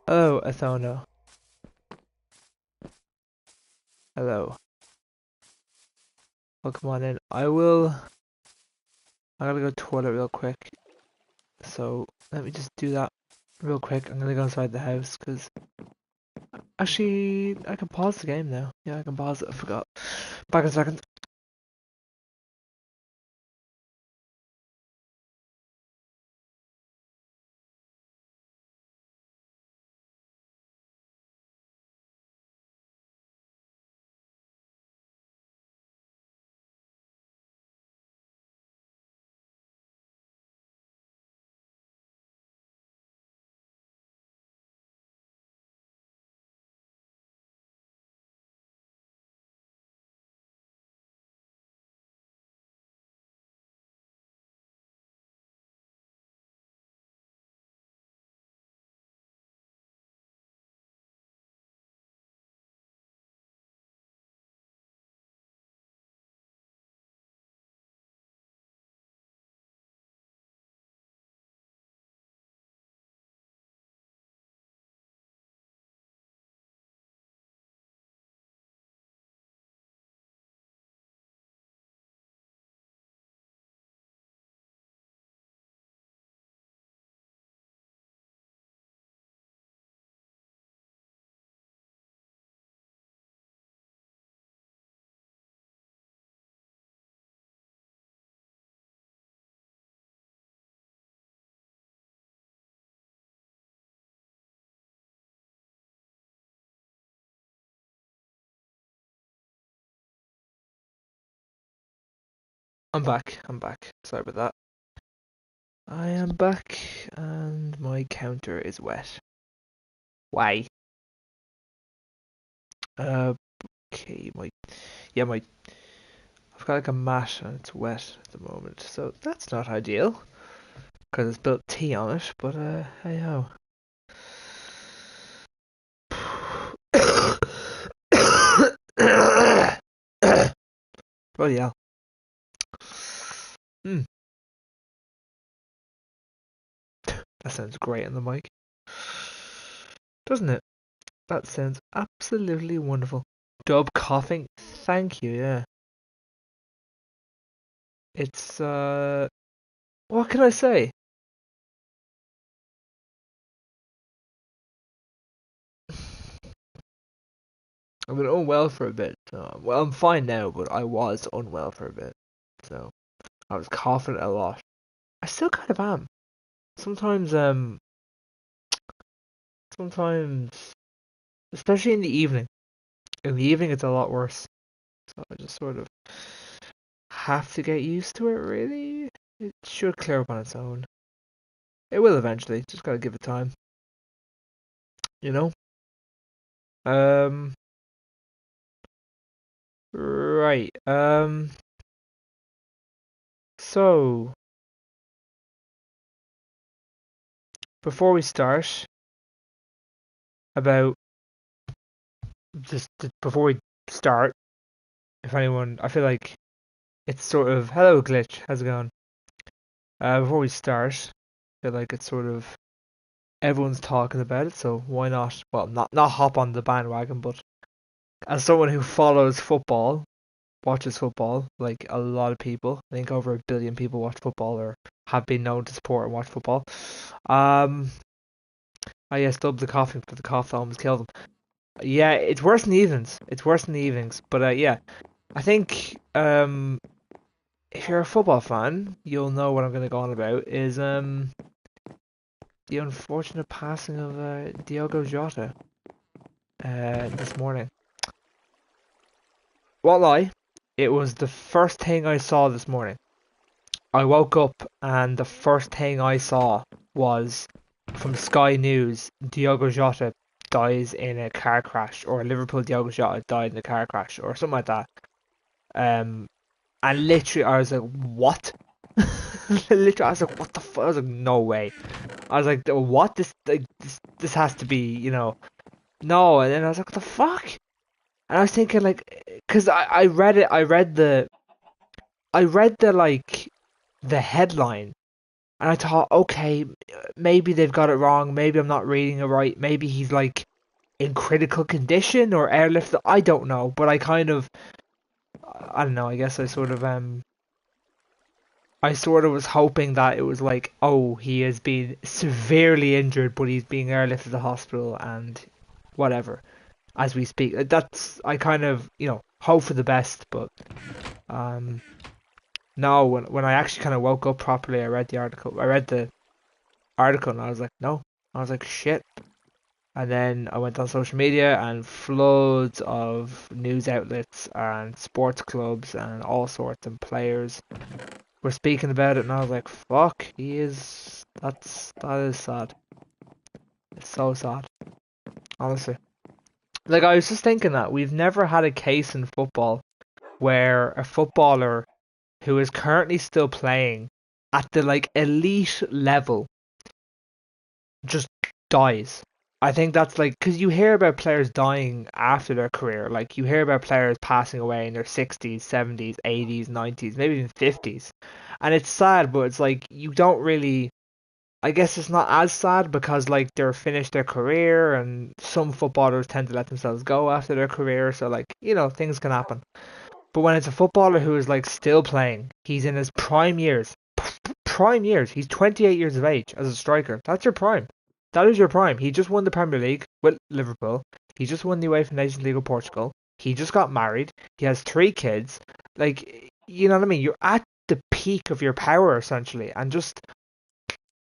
Hello, Athona. Hello. Welcome on in. I gotta go to the toilet real quick. So, let me just do that real quick. I'm gonna go inside the house, because... Actually, I can pause the game now. Yeah, I can pause it. I forgot. Back in a second. I'm back. I'm back. Sorry about that. I am back, and my counter is wet. Why? Uh, okay, my... I've got like a mat, and it's wet at the moment, so that's not ideal. Because it's built tea on it, but hey ho. Bloody hell. Mm, that sounds great on the mic. Doesn't it? That sounds absolutely wonderful. Dub coughing? Thank you, yeah. It's, what can I say? I've been unwell for a bit. Well, I'm fine now, but I was unwell for a bit. So, I was coughing a lot. I still kind of am. Sometimes, sometimes, especially in the evening. In the evening, it's a lot worse. So I just sort of have to get used to it, really. It should clear up on its own. It will eventually, just gotta give it time, you know? Um, right. So, before we start, about before we start, if anyone, I feel like it's sort of, hello Glitch, how's it going? Before we start, I feel like it's sort of, everyone's talking about it, so why not, well, not hop on the bandwagon, but as someone who follows football, watches football, like a lot of people. I think over 1 billion people watch football or have been known to support and watch football. Um, I yeah, stubbed the coughing for the cough that almost killed him. Yeah, it's worse in the evenings. It's worse in the evenings. But yeah, I think if you're a football fan, you'll know what I'm going to go on about. Is the unfortunate passing of Diogo Jota this morning. What lie? It was the first thing I saw this morning. I woke up and the first thing I saw was from Sky News, Diogo Jota dies in a car crash, or Liverpool Diogo Jota died in a car crash, or something like that. Um, and literally I was like, what? Literally, I was like, what the fuck? I was like, no way. I was like, what? This has to be, no. And then I was like, what the fuck? And I was thinking like, cause I read it, I read the like the headline And I thought, okay, maybe they've got it wrong. Maybe I'm not reading it right. Maybe he's like in critical condition or airlifted. I don't know, but I don't know. I guess I sort of was hoping that it was like, oh, he has been severely injured, but he's being airlifted to the hospital and whatever as we speak. That's I kind of hope for the best, but um, no. When I actually kind of woke up properly, I read the article. I read the article and I was like, no. I was like, shit. And then I went on social media and floods of news outlets and sports clubs and all sorts and players were speaking about it, and I was like, fuck, he is. That is sad. It's so sad, honestly. Like I was just thinking that we've never had a case in football where a footballer who is currently still playing at the like elite level just dies. I think that's like because you hear about players dying after their career. Like you hear about players passing away in their 60s, 70s, 80s, 90s, maybe even 50s. And it's sad, but it's like you don't really. I guess it's not as sad because like they're finished their career and some footballers tend to let themselves go after their career, so like, things can happen. But when it's a footballer who is like still playing, he's in his prime years. Prime years. He's 28 years of age as a striker. That's your prime. That is your prime. He just won the Premier League with Liverpool. He just won the UEFA Nations League with Portugal. He just got married. He has 3 kids. Like, you know what I mean? You're at the peak of your power essentially, and just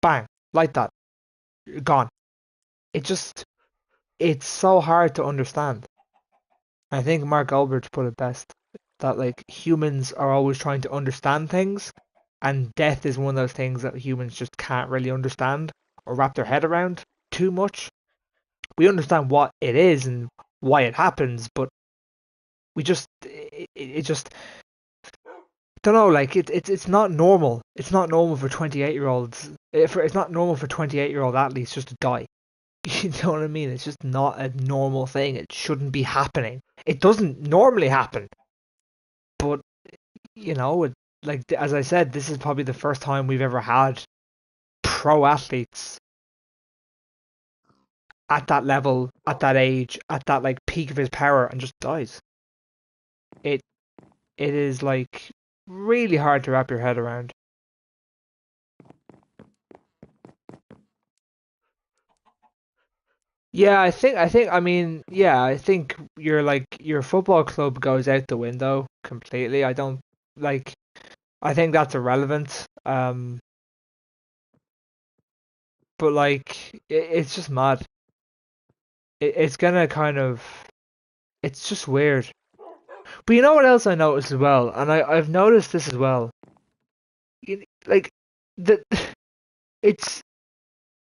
bang, like that, you're gone. It just, it's so hard to understand. I think Mark Albert put it best that like humans are always trying to understand things, and death is one of those things that humans just can't really understand or wrap their head around too much. We understand what it is and why it happens, but we just it just don't know. Like it's not normal. It's not normal for 28-year-olds. It's not normal for 28-year-old athletes just to die. You know what I mean? It's just not a normal thing. It shouldn't be happening. It doesn't normally happen, but like as I said, this is probably the first time we've ever had pro athletes at that level, at that age, at that like peak of his power, and just dies. It it is like really hard to wrap your head around. Yeah, I mean, yeah, I think your football club goes out the window completely. I don't like I think that's irrelevant. But like it's just mad. It's gonna kind of it's just weird. But you know what else I noticed as well, and I've noticed this as well. Like the it's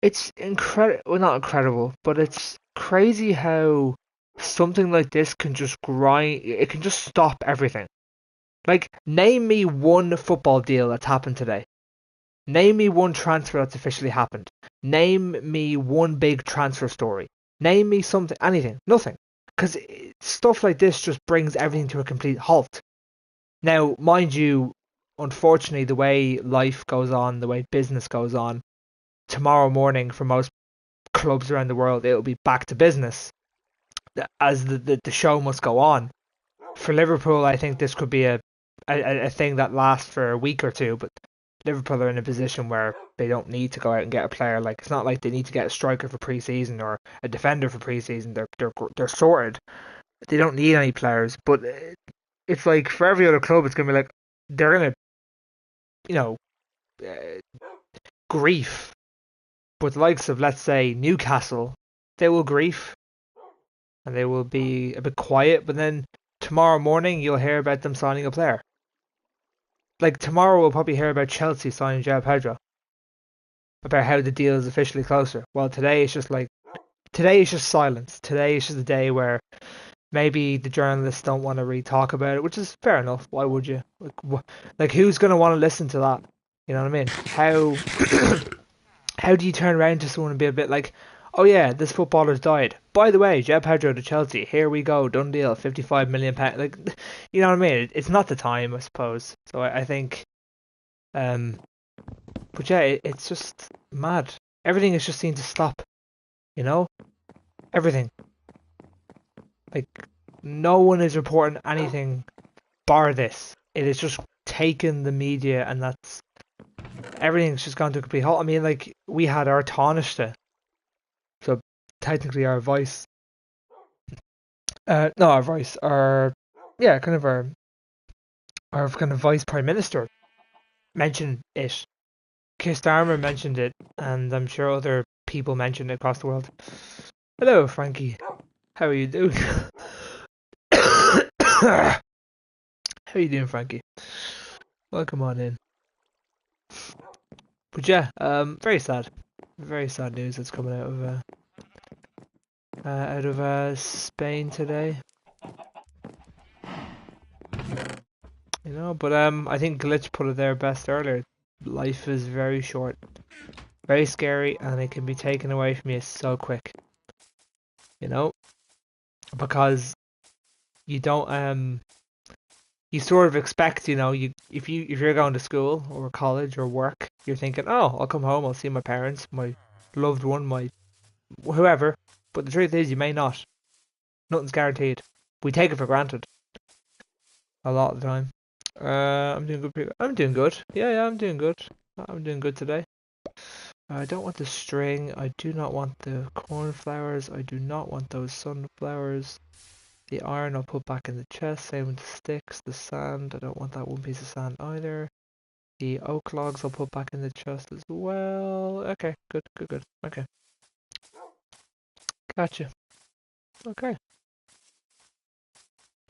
it's incredible. Well, not incredible, but it's crazy how something like this can just grind. It can just stop everything. Like name me one football deal that's happened today. Name me one transfer that's officially happened. Name me one big transfer story. Name me something, anything, nothing. Because stuff like this just brings everything to a complete halt. Now, mind you, unfortunately, the way life goes on, the way business goes on, tomorrow morning for most clubs around the world, it'll be back to business as the show must go on. For Liverpool, I think this could be a thing that lasts for a week or two, but Liverpool are in a position where they don't need to go out and get a player. Like it's not like they need to get a striker for pre-season or a defender for pre-season. They're sorted. They don't need any players. But it's like for every other club, it's gonna be like they're gonna you know uh, grief. But the likes of let's say Newcastle, they will grief and they will be a bit quiet. But then tomorrow morning, you'll hear about them signing a player. Like tomorrow, we'll probably hear about Chelsea signing João Pedro, about how the deal is officially closer. Well, today is just silence. Today is just a day where maybe the journalists don't want to really talk about it, which is fair enough. Why would you? Like who's going to want to listen to that? You know what I mean? How how do you turn around to someone and be a bit like, oh yeah, this footballer's died. By the way, Jeb Pedro to Chelsea. Here we go, done deal, 55 million pound. Like, you know what I mean? It's not the time, I suppose. So I think, um, But yeah, it's just mad. Everything is just seen to stop, you know? Everything. Like, no one is reporting anything bar this. It is just taken the media, and that's everything's just gone to a complete halt. I mean, like, we had our Taoiseach, so technically our vice, no, our vice, yeah, kind of our kind of vice prime minister mentioned it. Keir Starmer mentioned it, and I'm sure other people mentioned it across the world. Hello, Frankie. How are you doing? How are you doing, Frankie? Welcome on in. But yeah, very sad news that's coming out of Spain today. You know, but I think Glitch put it there best earlier. Life is very short, very scary, and it can be taken away from you so quick. You know, because you don't you sort of expect, you know, if you're going to school or college or work, you're thinking, oh, I'll come home, I'll see my parents, my loved one, my whoever. But the truth is, you may not. Nothing's guaranteed. We take it for granted a lot of the time. I'm doing good. I'm doing good. Yeah, I'm doing good. I'm doing good today. I don't want the string. I do not want the cornflowers. I do not want those sunflowers. The iron I'll put back in the chest. Same with the sticks. The sand. I don't want that one piece of sand either. The oak logs I'll put back in the chest as well. Okay, good. Okay, gotcha. Okay.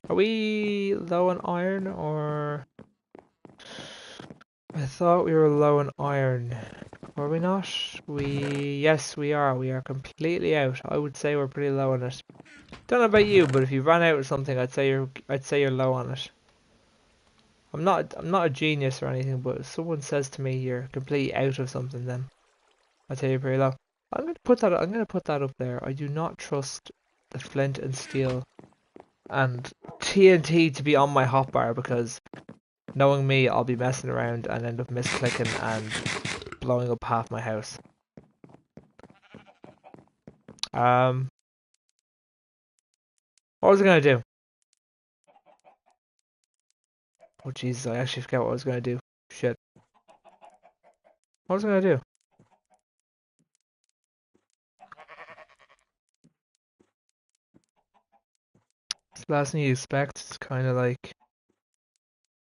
Are we low on iron or? I thought we were low on iron. Were we not? Yes, we are. We are completely out. I would say we're pretty low on it. Don't know about you, but if you ran out of something, I'd say you're low on it. I'm not a genius or anything, but if someone says to me you're completely out of something, then I'd say you're pretty low. I'm gonna put that up there. I do not trust the flint and steel and TNT to be on my hotbar, because knowing me, I'll be messing around and end up misclicking and blowing up half my house. What was I gonna do? Oh Jesus, I actually forgot what I was gonna do. Shit. What was I gonna do? It's the last thing you expect. It's kind of like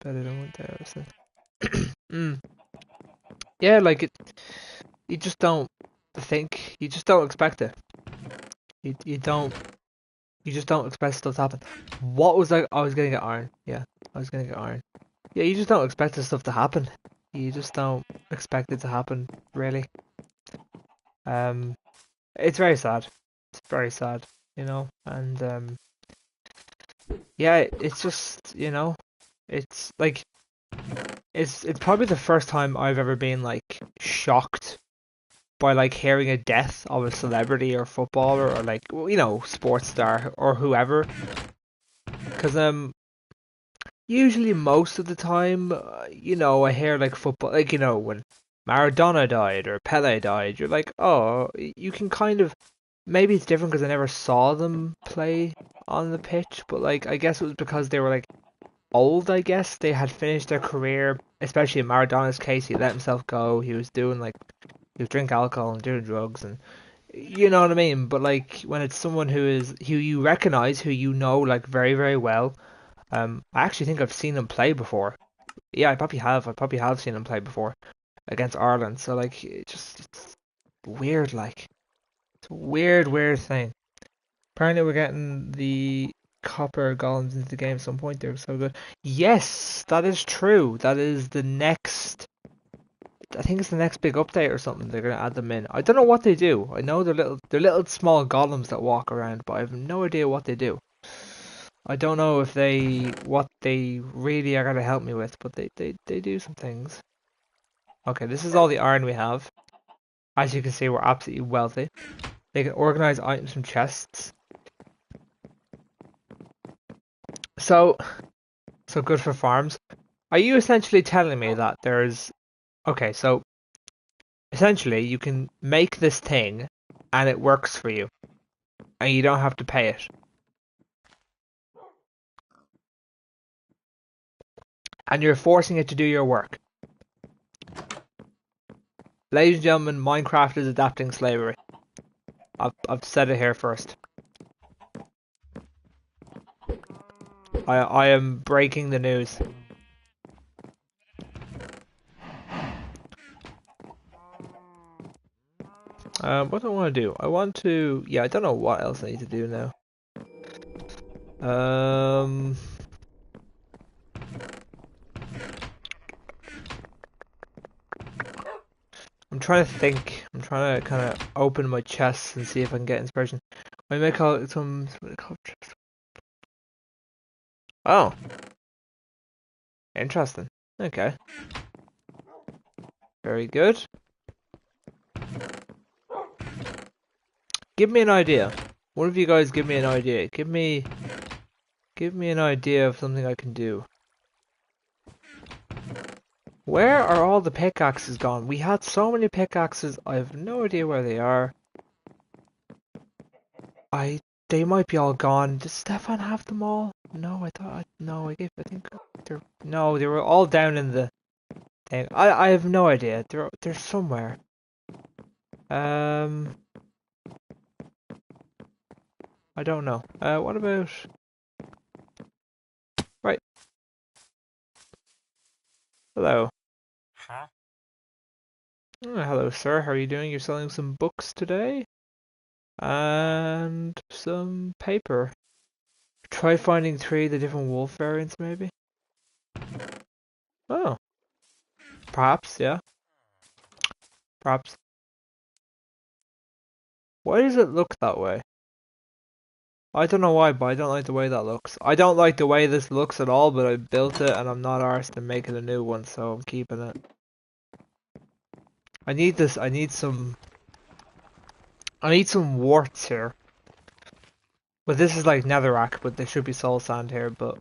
better than 1,000. Yeah, like it. You just don't think. You just don't expect it. You don't. You just don't expect stuff to happen. What was I? I was gonna get iron. Yeah, I was gonna get iron. Yeah, you just don't expect this stuff to happen. You just don't expect it to happen, really. Um, it's very sad. It's very sad, you know. And yeah, it's just, you know, it's like it's probably the first time I've ever been like shocked by like hearing a death of a celebrity or footballer or like, you know, sports star or whoever. Because usually most of the time, you know, I hear like football, like, you know, when Maradona died or Pele died, you're like, oh, you can kind of, maybe it's different because I never saw them play on the pitch, but like I guess it was because they were like old. I guess they had finished their career, especially in Maradona's case. He let himself go. He was doing like, he was drinking alcohol and doing drugs, and you know what I mean. But like when it's someone who you recognize, who you know like very very well. I actually think I've seen him play before. Yeah, I probably have. I probably have seen him play before against Ireland. So like, it's weird. Like, it's a weird thing. Apparently, we're getting the copper golems into the game at some point. They're so good. Yes, that is true. That is the next. I think it's the next big update or something. They're gonna add them in. I don't know what they do. I know they're little small golems that walk around, but I have no idea what they do. I don't know if what they really are gonna help me with, but they do some things. Okay, this is all the iron we have. As you can see, we're absolutely wealthy. They can organize items from chests. So, so good for farms. Are you essentially telling me that there's... Okay, so essentially you can make this thing and it works for you and you don't have to pay it. And you're forcing it to do your work. Ladies and gentlemen, Minecraft is adapting slavery. I've said it here first. I am breaking the news. What do I want to do? I want to... Yeah, I don't know what else I need to do now. I'm trying to think. I'm trying to kind of open my chest and see if I can get inspiration. I may call it some... Oh. Interesting. Okay. Very good. Give me an idea. One of you guys give me an idea. Give me an idea of something I can do. Where are all the pickaxes gone? We had so many pickaxes. I have no idea where they are. They might be all gone. Does Stefan have them all? No, I think no, they were all down in the thing. I have no idea. They're somewhere. I don't know. What about... Right. Hello. Huh? Hello, sir. How are you doing? You're selling some books today? And some paper. Try finding 3 of the different wolf variants, maybe? Oh. Perhaps, yeah. Perhaps. Why does it look that way? I don't know why, but I don't like the way that looks. I don't like the way this looks at all, but I built it and I'm not arsed to make it a new one, so I'm keeping it. I need this, I need some warts here. But this is like netherrack, but there should be soul sand here, but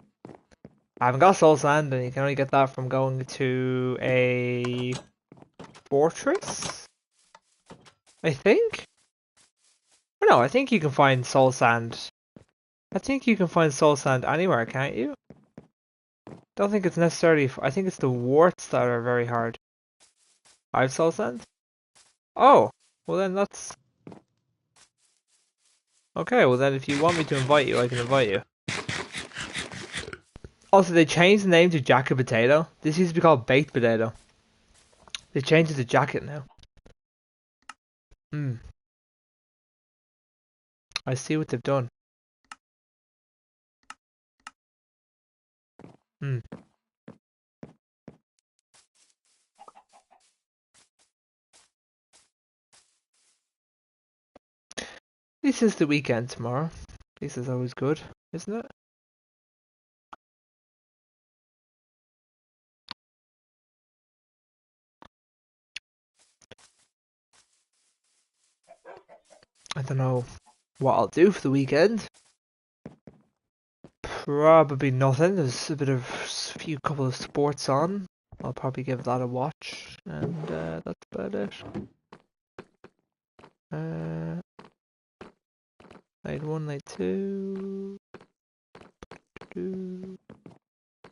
I haven't got soul sand, and you can only get that from going to a fortress, I think? Oh, no, I think you can find soul sand. I think you can find soul sand anywhere, can't you? Don't think it's necessarily... I think it's the warts that are very hard. I have soul sand? Oh, well then that's... Okay, well then if you want me to invite you, I can invite you. Also, they changed the name to Jacket Potato. This used to be called Baked Potato. They changed it to Jacket now. I see what they've done. This is the weekend tomorrow. This is always good, isn't it? I don't know what I'll do for the weekend. Probably nothing. There's a couple of sports on. I'll probably give that a watch, and that's about it. Night 1, night 2.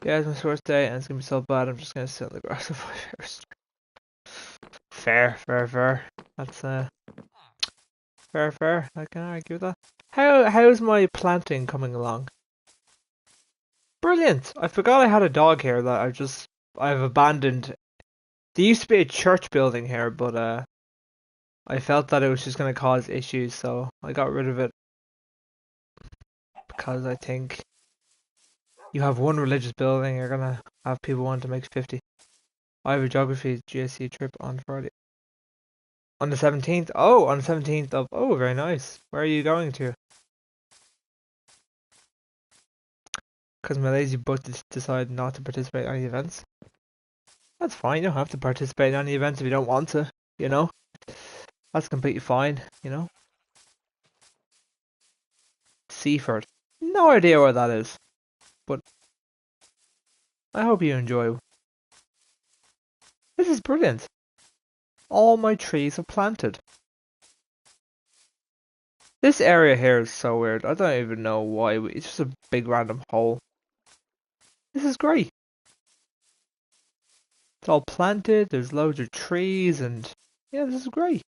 Yeah, it's my first day, and it's gonna be so bad. I'm just gonna sit on the grass for 5 hours. Fair. That's fair. I can argue with that. How's my planting coming along? Brilliant! I forgot I had a dog here that I've abandoned. There used to be a church building here, but I felt that it was just gonna cause issues, so I got rid of it. Because I think you have one religious building, you're gonna have people want to make 50. I have a geography GSC trip on Friday. On the 17th? Oh, on the 17th of... Oh, very nice. Where are you going to? Because my lazy butt decided not to participate in any events. That's fine, you don't have to participate in any events if you don't want to, you know? That's completely fine, you know? Seaford. No idea where that is. But I hope you enjoy. This is brilliant. All my trees are planted. This area here is so weird. I don't even know why. It's just a big random hole. This is great. It's all planted. There's loads of trees and yeah, this is great.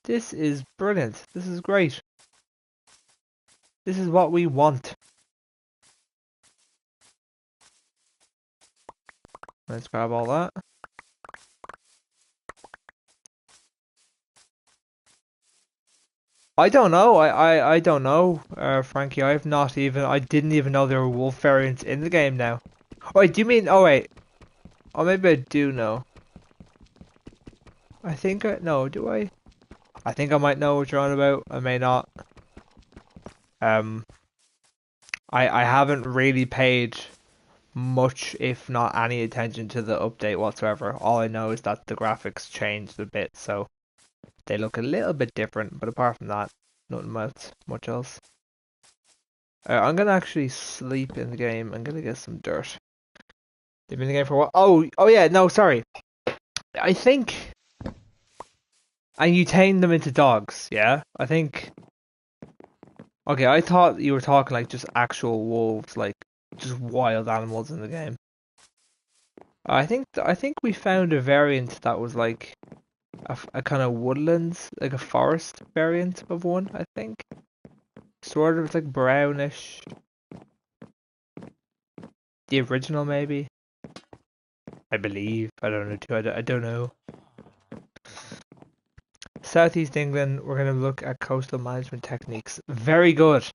This is brilliant. This is great. This is what we want. Let's grab all that. I don't know. I don't know, Frankie. I didn't even know there were wolf variants in the game now. Oh, wait, do you mean? Oh wait. Oh, maybe I do know. I think I no. Do I? I think I might know what you're on about. I may not. Um, I haven't really paid much, if not any, attention to the update whatsoever. All I know is that the graphics changed a bit, so they look a little bit different. But apart from that, nothing much else. I'm gonna actually sleep in the game. I'm gonna get some dirt. They've been in the game for a while. Oh yeah. No, sorry. I think. And you tame them into dogs, yeah? I think. Okay, I thought you were talking like just actual wolves, like just wild animals in the game. I think we found a variant that was like a kind of woodlands, like a forest variant of one. I think sort of it's like brownish. The original maybe. I believe. I don't know too. I don't know. Southeast England. We're gonna look at coastal management techniques. Very good.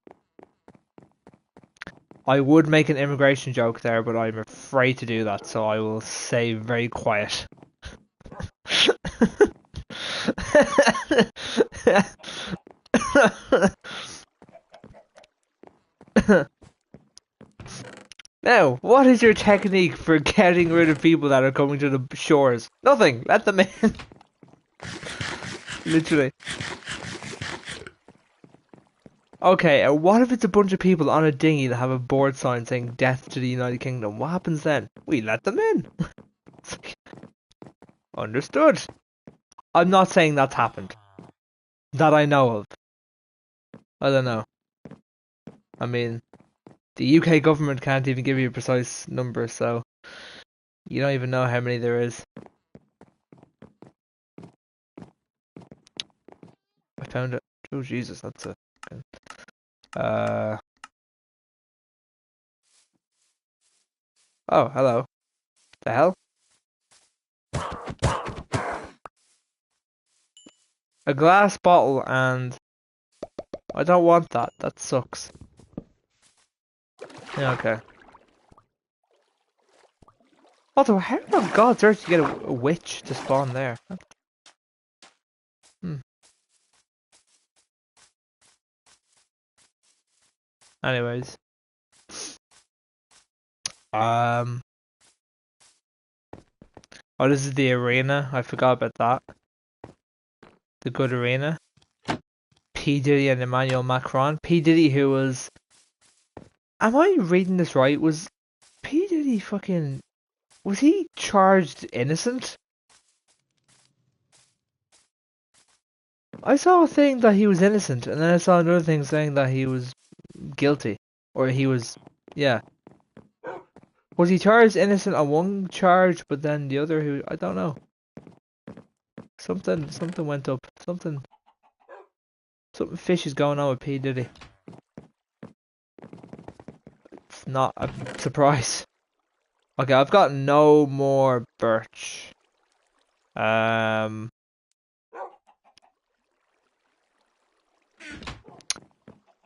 I would make an immigration joke there, but I'm afraid to do that, so I will stay very quiet. Now, what is your technique for getting rid of people that are coming to the shores? Nothing. Let them in. Literally. Okay, what if it's a bunch of people on a dinghy that have a board sign saying "Death to the United Kingdom"? What happens then? We let them in. Understood. I'm not saying that's happened. That I know of. I don't know. I mean, the UK government can't even give you a precise number, so you don't even know how many there is. I found it. Oh Jesus, that's a. Uh. Oh, hello. The hell? A glass bottle and I don't want that. That sucks. Yeah, okay. Also, how on God's earth do you get a witch to spawn there? Hmm. Anyways. Um. Oh, this is the arena. I forgot about that. The good arena. P. Diddy and Emmanuel Macron. P. Diddy, who was. Am I reading this right? Was P. Diddy fucking. Was he charged innocent? I saw a thing that he was innocent, and then I saw another thing saying that he was guilty. Or he was. Yeah. Was he charged innocent on one charge, but then the other who. I don't know. Something went up. Something fish is going on with P. Diddy. It's not a surprise. Okay, I've got no more birch. Um,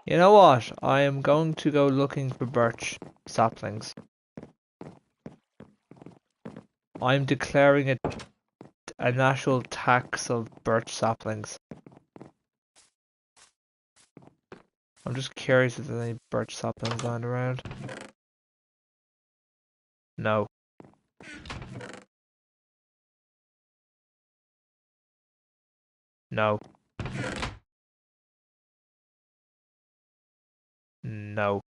you know what? I am going to go looking for birch saplings. I'm declaring it a national tax of birch saplings. I'm just curious if there's any birch saplings lying around. No. No. No.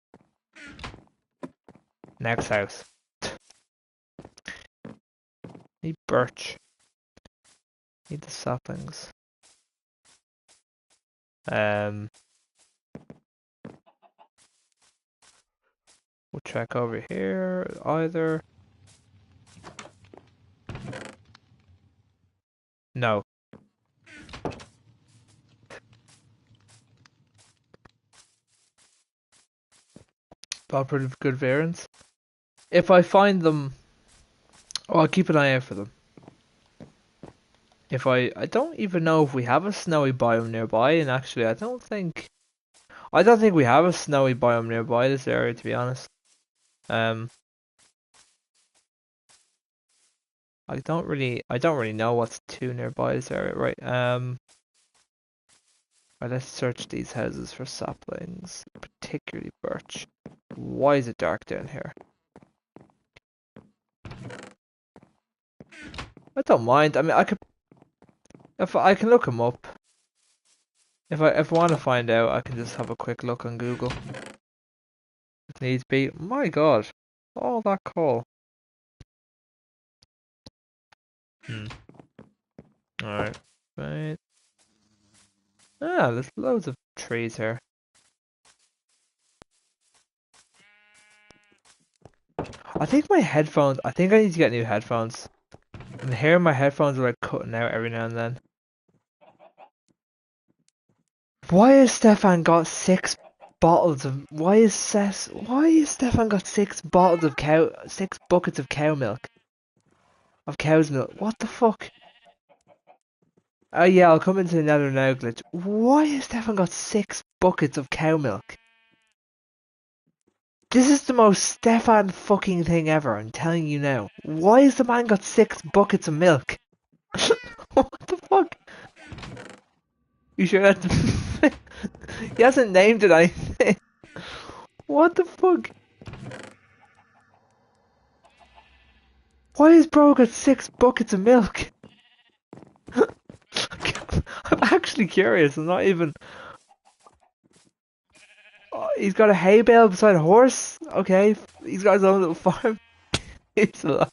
Next house. Need birch. Need the saplings. We'll check over here. Either. No. All pretty good variants. If I find them, oh, I'll keep an eye out for them. If I don't even know if we have a snowy biome nearby, and actually I don't think we have a snowy biome nearby this area, to be honest. I don't really know what's too nearby this area, right? Right, let's search these houses for saplings, particularly birch. Why is it dark down here? I don't mind. I mean, if I can look them up. If I want to find out, I can just have a quick look on Google. If needs be. My God, all that coal. Alright, right. Ah, there's loads of trees here. I think I need to get new headphones. I'm hearing my headphones are like cutting out every now and then. Why has Stefan got 6 bottles of, why has Stefan got 6 bottles of 6 buckets of cow milk? Of cow's milk. What the fuck? Oh yeah, I'll come into the nether now, Glitch. Why has Stefan got 6 buckets of cow milk? This is the most Stefan fucking thing ever, I'm telling you now. Why has the man got 6 buckets of milk? What the fuck? You sure that's... He hasn't named it anything. What the fuck? Why has bro got 6 buckets of milk? I'm actually curious, I'm not even... Oh, he's got a hay bale beside a horse? Okay, he's got his own little farm. It's a lot.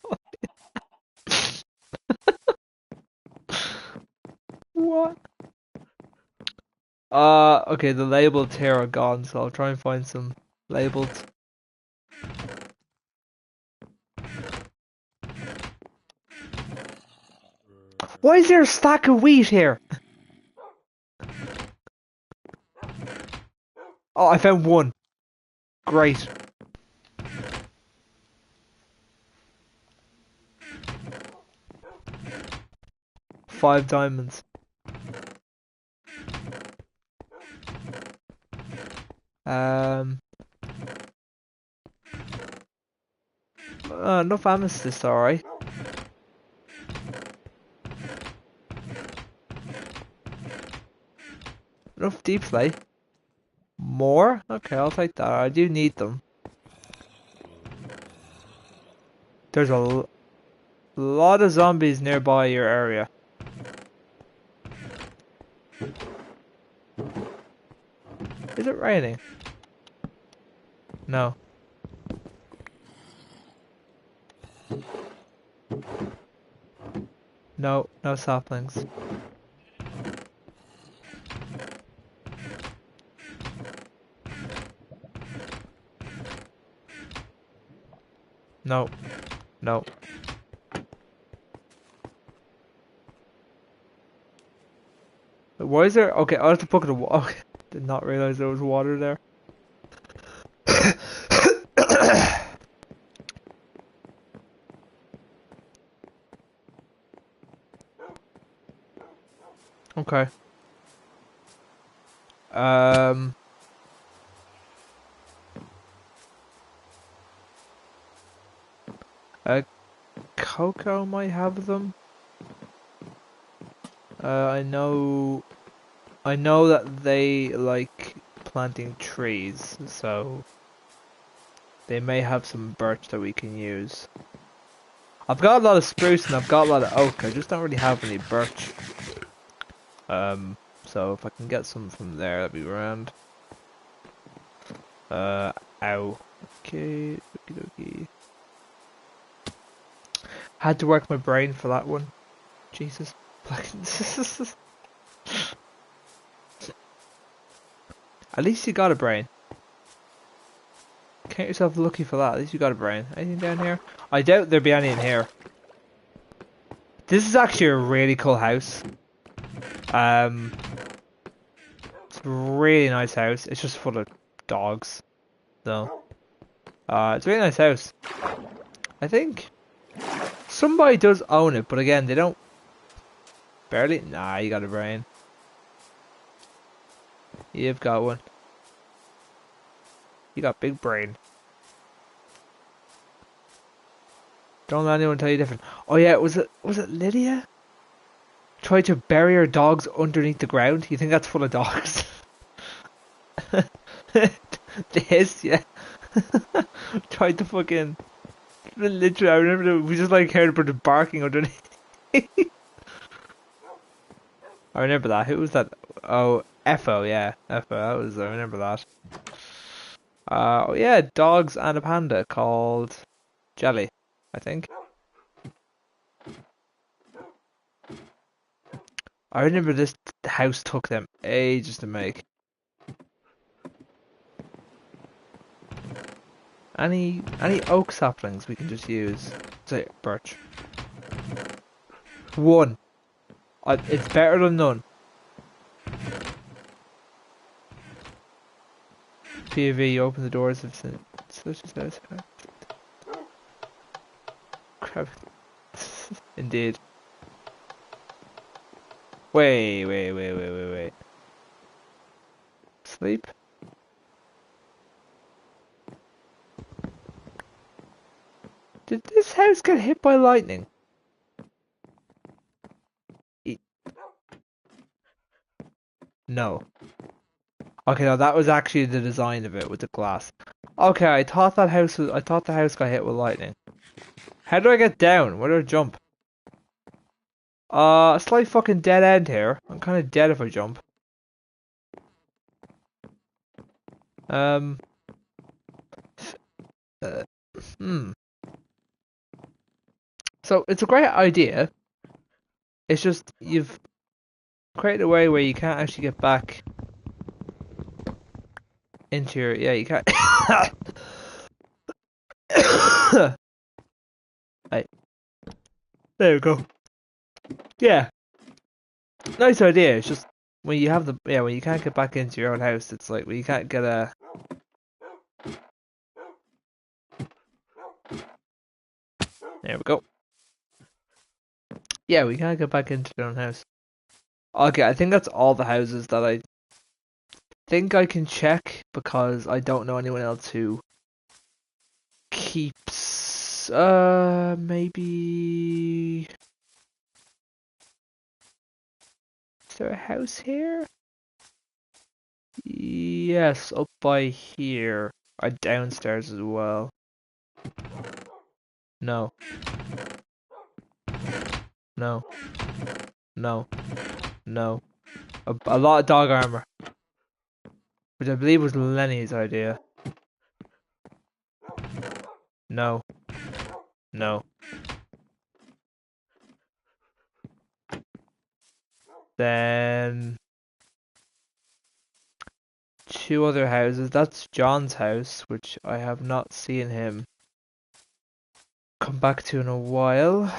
What? Okay, the labeled here are gone, so I'll try and find some labeled. Why is there a stack of wheat here? Oh, I found one. Great. Five diamonds. Enough amethyst, alright. Enough deep slate. More? Okay, I'll take that. I do need them. There's a lot of zombies nearby your area. Is it raining? No. No, no saplings. No. No. Why is there... Okay, I have to bucket of water. Okay. Did not realize there was water there. Okay. Coco might have them. I know that they like planting trees, so they may have some birch that we can use. I've got a lot of spruce and I've got a lot of oak. I just don't really have any birch. So if I can get some from there, that'd be grand. Ow. Okay, okie dokie. Had to work my brain for that one. Jesus. Like, at least you got a brain. Count yourself lucky for that. At least you got a brain. Anything down here? I doubt there'd be any in here. This is actually a really cool house. It's a really nice house. It's just full of dogs. So, it's a really nice house. I think somebody does own it, but again, they don't. Barely? Nah, you got a brain. You've got one. You got big brain. Don't let anyone tell you different. Oh yeah, was it Lydia? Tried to bury her dogs underneath the ground? You think that's full of dogs? This, yeah. Tried to fucking... Literally, I remember we just like heard a bit of barking underneath. I remember that. Who was that? Oh, Effo, yeah. Effo, that was... I remember that. Oh yeah, dogs and a panda called Jelly, I think. I remember this house took them ages to make. Any oak saplings we can just use? Say birch. One. It's better than none. POV, open the doors of such as house. Crap. Indeed. Wait. Sleep? Did this house get hit by lightning? No. Okay, no, that was actually the design of it with the glass. Okay, I thought the house got hit with lightning. How do I get down? Where do I jump? A slight fucking dead end here. I'm kind of dead if I jump. Um. Hmm. So it's a great idea. It's just you've created a way where you can't actually get back into your. Yeah, you can't. Right. There we go. Yeah. Nice idea. It's just when you have when you can't get back into your own house, it's like when you can't get a. There we go. Yeah, we can't get back into their own house. Okay, I think that's all the houses that I think I can check because I don't know anyone else who keeps maybe is there a house here? Yes, up by here. Downstairs as well. No. No. No. No. A lot of dog armor. Which I believe was Lenny's idea. No. No. Then two other houses. That's John's house, which I have not seen him come back to in a while.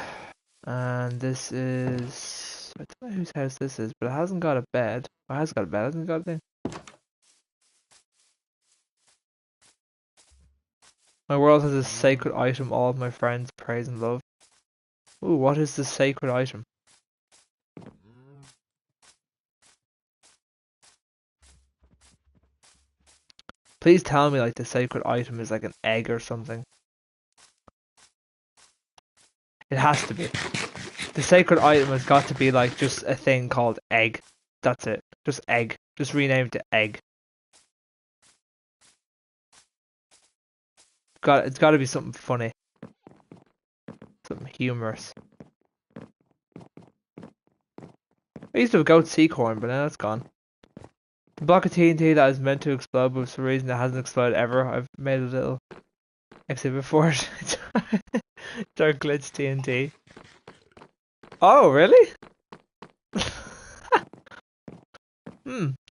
And this is I don't know whose house this is, but it hasn't got a bed. It has got a bed, hasn't it got a thing? My world has a sacred item all of my friends praise and love. Ooh, what is the sacred item? Please tell me like the sacred item is like an egg or something. It has to be. The sacred item has got to be like just a thing called egg. That's it. Just egg. Just rename it to egg. It's got to be something funny. Something humorous. I used to have a goat sea corn, but now it's gone. The block of TNT that is meant to explode, but for some reason it hasn't exploded ever. I've made a little exhibit for it. Dark glitch TNT. Oh, really?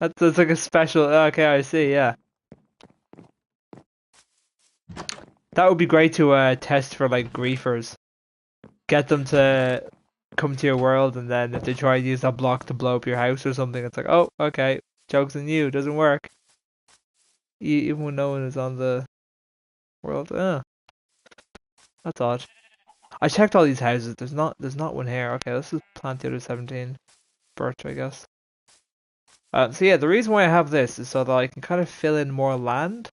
That's like a special. Okay, I see. Yeah, that would be great to test for like griefers. Get them to come to your world, and then if they try and use that block to blow up your house or something, it's like, oh, okay, joke's on you, doesn't work. Even when no one is on the world. That's odd. I checked all these houses. There's not one here. Okay, let's just plant the other 17 birch, I guess. So yeah, the reason why I have this is so that I can kind of fill in more land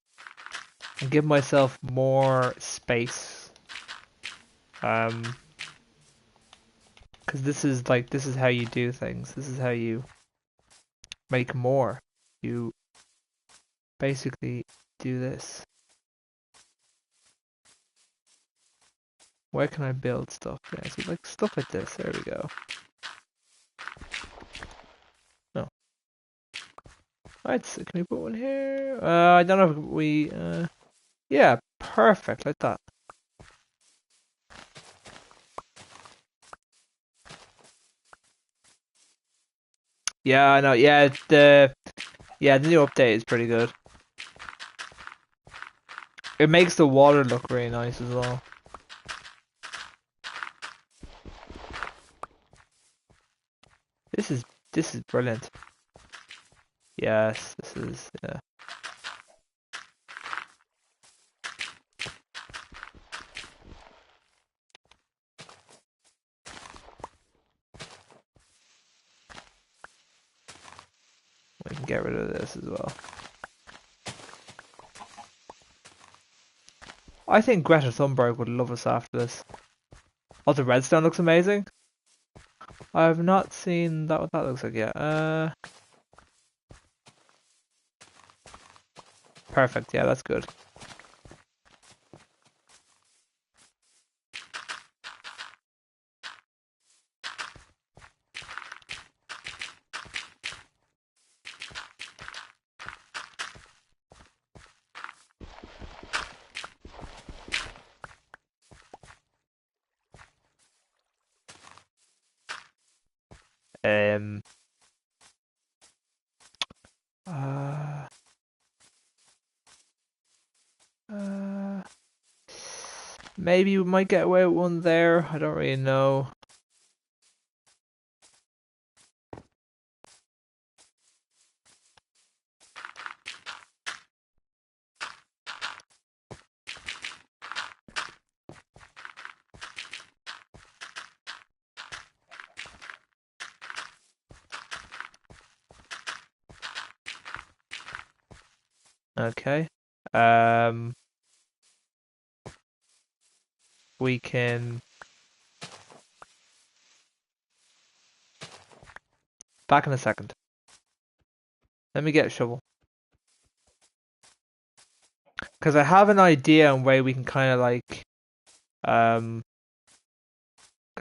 and give myself more space. Because this is how you do things. This is how you make more. You basically do this. Where can I build stuff? Yeah, so like stuff like this. There we go. No. Right, so can we put one here? I don't know if we. Yeah, perfect, like that. Yeah, I know. The new update is pretty good. It makes the water look really nice as well. This is brilliant. Yes, this is yeah. We can get rid of this as well. I think Greta Thunberg would love us after this. Oh, the redstone looks amazing. I've not seen that what that looks like yet. Perfect. Yeah, that's good. Um. Uh. Uh. Maybe we might get away with one there. I don't really know. Okay. Um. We can. Back in a second. Let me get a shovel. Because I have an idea on way we can kind of like. Because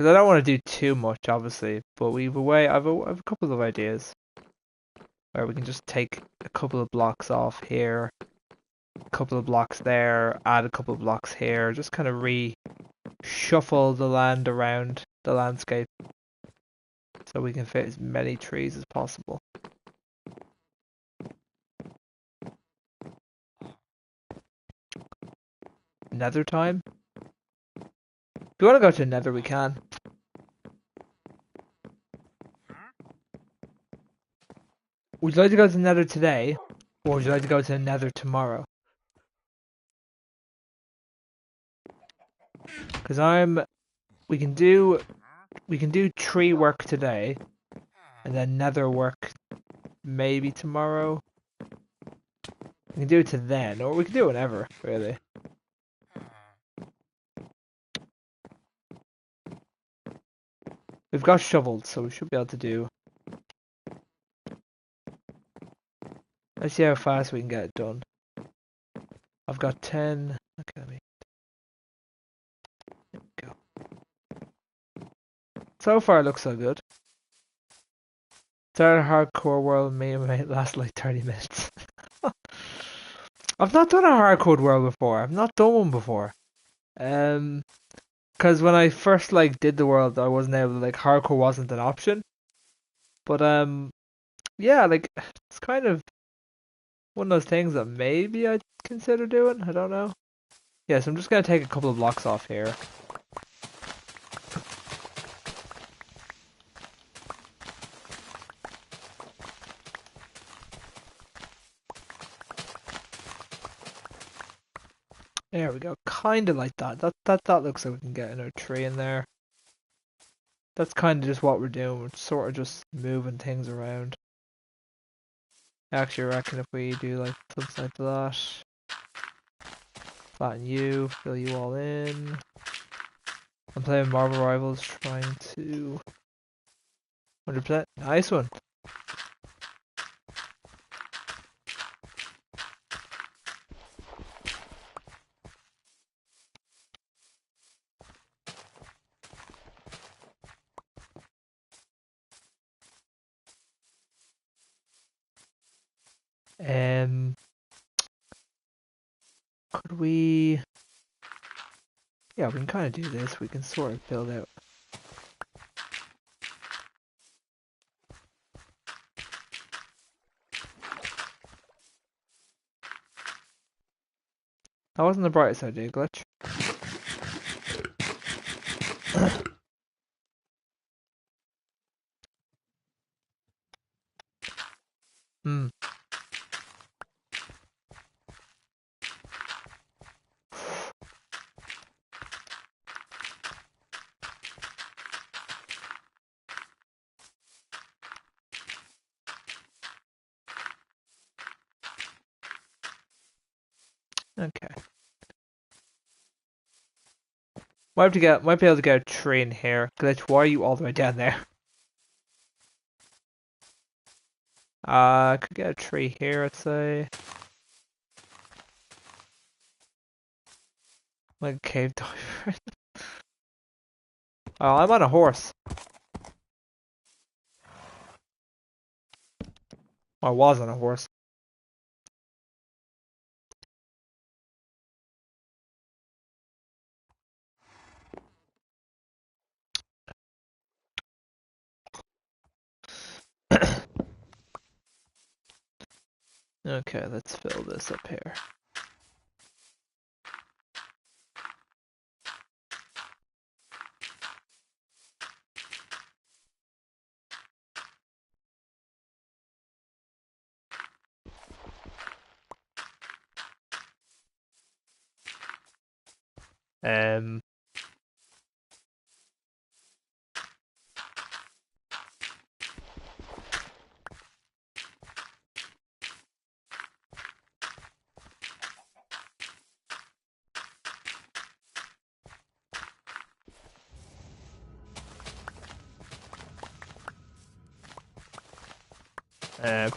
I don't want to do too much, obviously, but we've a way. I've a couple of ideas where we can just take a couple of blocks off here, a couple of blocks there, add a couple of blocks here, just kind of reshuffle the land around the landscape so we can fit as many trees as possible. Nether time? If you want to go to Nether, we can. Would you like to go to Nether today, or would you like to go to Nether tomorrow? Because we can do tree work today, and then Nether work maybe tomorrow. We can do it to then, or we can do it whenever, really. We've got shovels, so we should be able to do. Let's see how fast we can get it done. I've got 10. Okay, let me. There we go. So far, it looks so good. Start a hardcore world may last like 30 minutes. I've not done a hardcore world before. I've not done one before. Because when I first like did the world, I wasn't able to, like, hardcore wasn't an option. But yeah, like it's kind of one of those things that maybe I'd consider doing. I don't know. Yeah, so I'm just gonna take a couple of blocks off here. There we go. Kind of like that. That looks like we can get another tree in there. That's kind of just what we're doing. We're sort of just moving things around. Actually, I reckon if we do like something like that, flatten you, fill you all in. I'm playing Marvel Rivals, trying to 100%. Nice one. Um, could we? Yeah, we can kind of do this. We can sort of build out. That wasn't the brightest idea, Glitch. Hmm. Okay. Might be able to get a tree in here. Glitch, why are you all the way down there? Could get a tree here, I'd say. Like a cave diver. Oh, I'm on a horse. I was on a horse. Okay, let's fill this up here. Um,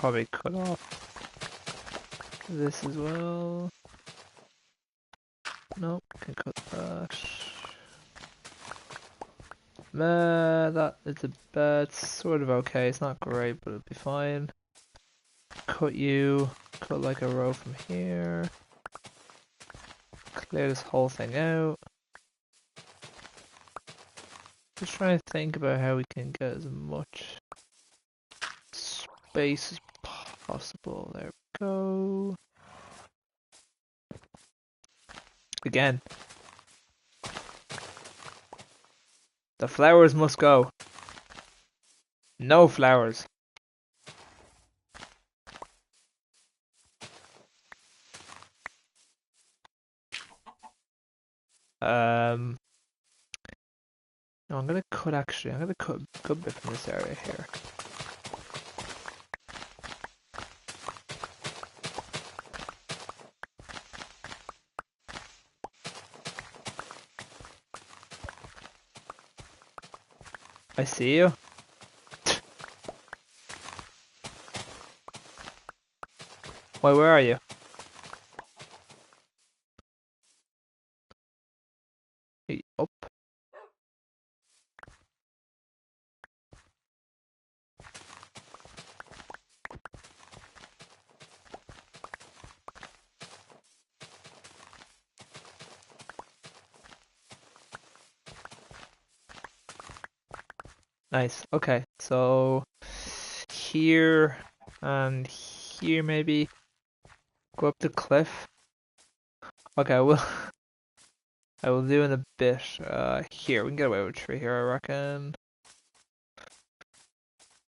probably cut off this as well. Nope, can cut that. That is a bad, sort of okay. It's not great, but it'll be fine. Cut you. Cut like a row from here. Clear this whole thing out. Just trying to think about how we can get as much space as possible. There we go. Again. The flowers must go. No flowers. No, I'm gonna cut actually. I'm gonna cut a good bit from this area here. I see you. Wait, where are you? Up. Nice. Okay, so here and here maybe. Go up the cliff. Okay, I will do in a bit. Here, we can get away with a tree here, I reckon.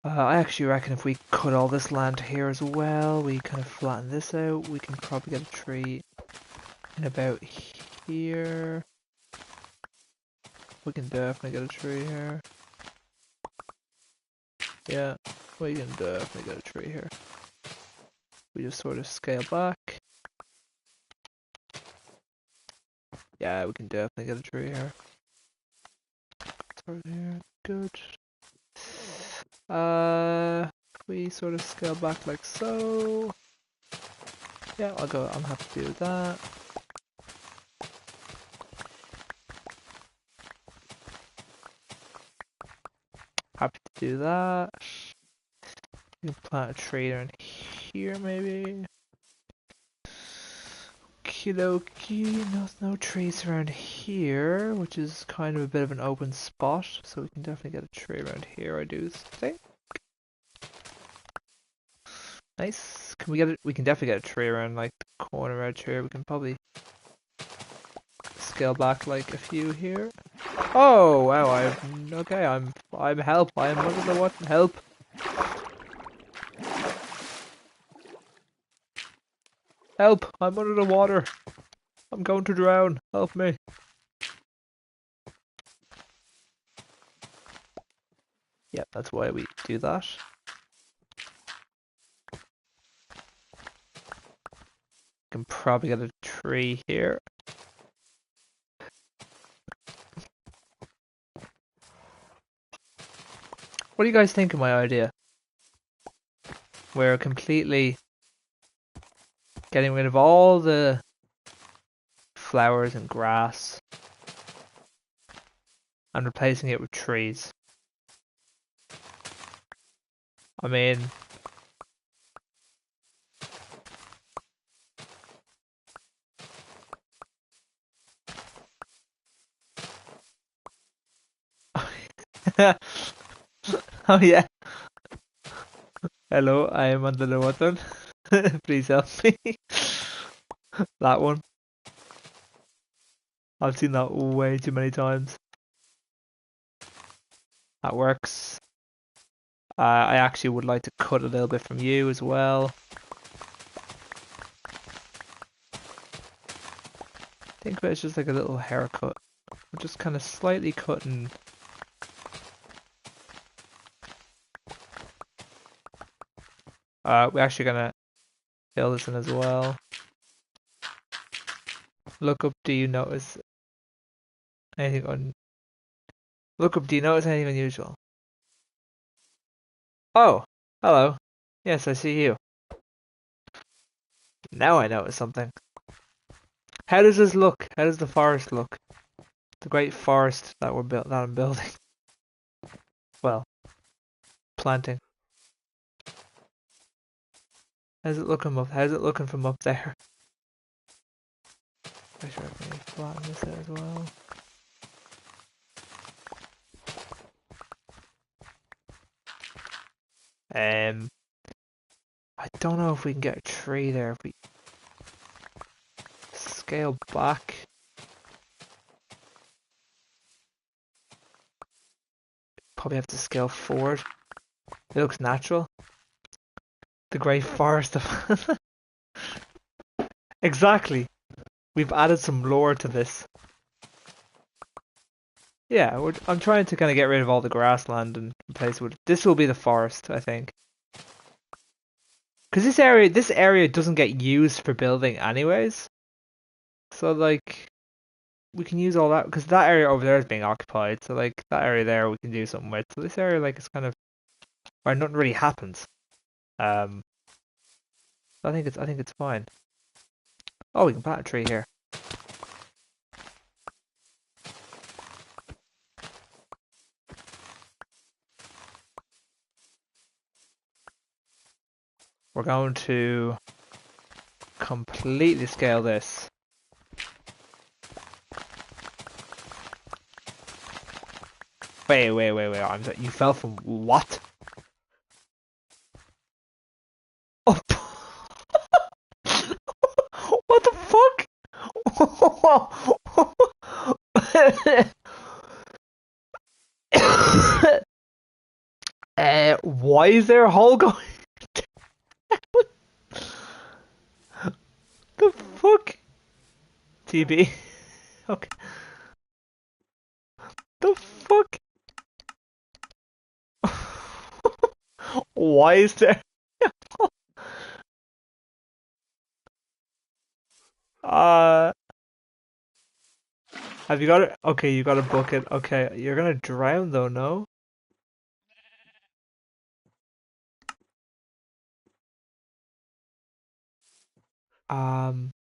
I actually reckon if we cut all this land here as well, we kind of flatten this out, we can probably get a tree in about here. We can definitely get a tree here. Yeah, we can definitely get a tree here. We just sort of scale back. Yeah, we can definitely get a tree here. Start here, good. We sort of scale back like so. Yeah, I'm happy to do that. Happy to do that. You can plant a tree down here maybe. Okie dokie, no trees around here, which is kind of a bit of an open spot, so we can definitely get a tree around here, I do think. Nice. Can we get it? We can definitely get a tree around like the corner right here. We can probably scale back like a few here. Oh wow! Okay. I'm help. I am under the water. Help! Help! I'm under the water. I'm going to drown. Help me! Yep, that's why we do that. Can probably get a tree here. What do you guys think of my idea? We're completely getting rid of all the flowers and grass and replacing it with trees. I mean, oh yeah. Hello, I am under the water. Please help me. That one. I've seen that way too many times. That works. I actually would like to cut a little bit from you as well. Think of it as just like a little haircut. We're just kind of slightly cutting. We're actually gonna fill this in as well. Look up, do you notice anything Look up, do you notice anything unusual? Oh, hello. Yes, I see you. Now I notice something. How does this look? How does the forest look? The great forest that I'm building. Well, planting. How's it looking from up there? Make sure I can flatten this out as well. I don't know if we can get a tree there if we scale back. Probably have to scale forward. It looks natural. The great forest of Exactly. We've added some lore to this. Yeah, I'm trying to kind of get rid of all the grassland and replace it with. This will be the forest, I think. Because this area doesn't get used for building anyways. So like, we can use all that because that area over there is being occupied. So like that area there we can do something with. So this area like is kind of where nothing really happens. I think it's fine. Oh, we can plant a tree here. We're going to completely scale this. Wait. You fell from what? Why is there a hole going? The fuck? TB. Okay. The fuck? Why is there? Uh, have you got it? Okay, you got a bucket. Okay, you're gonna drown though, no? Um,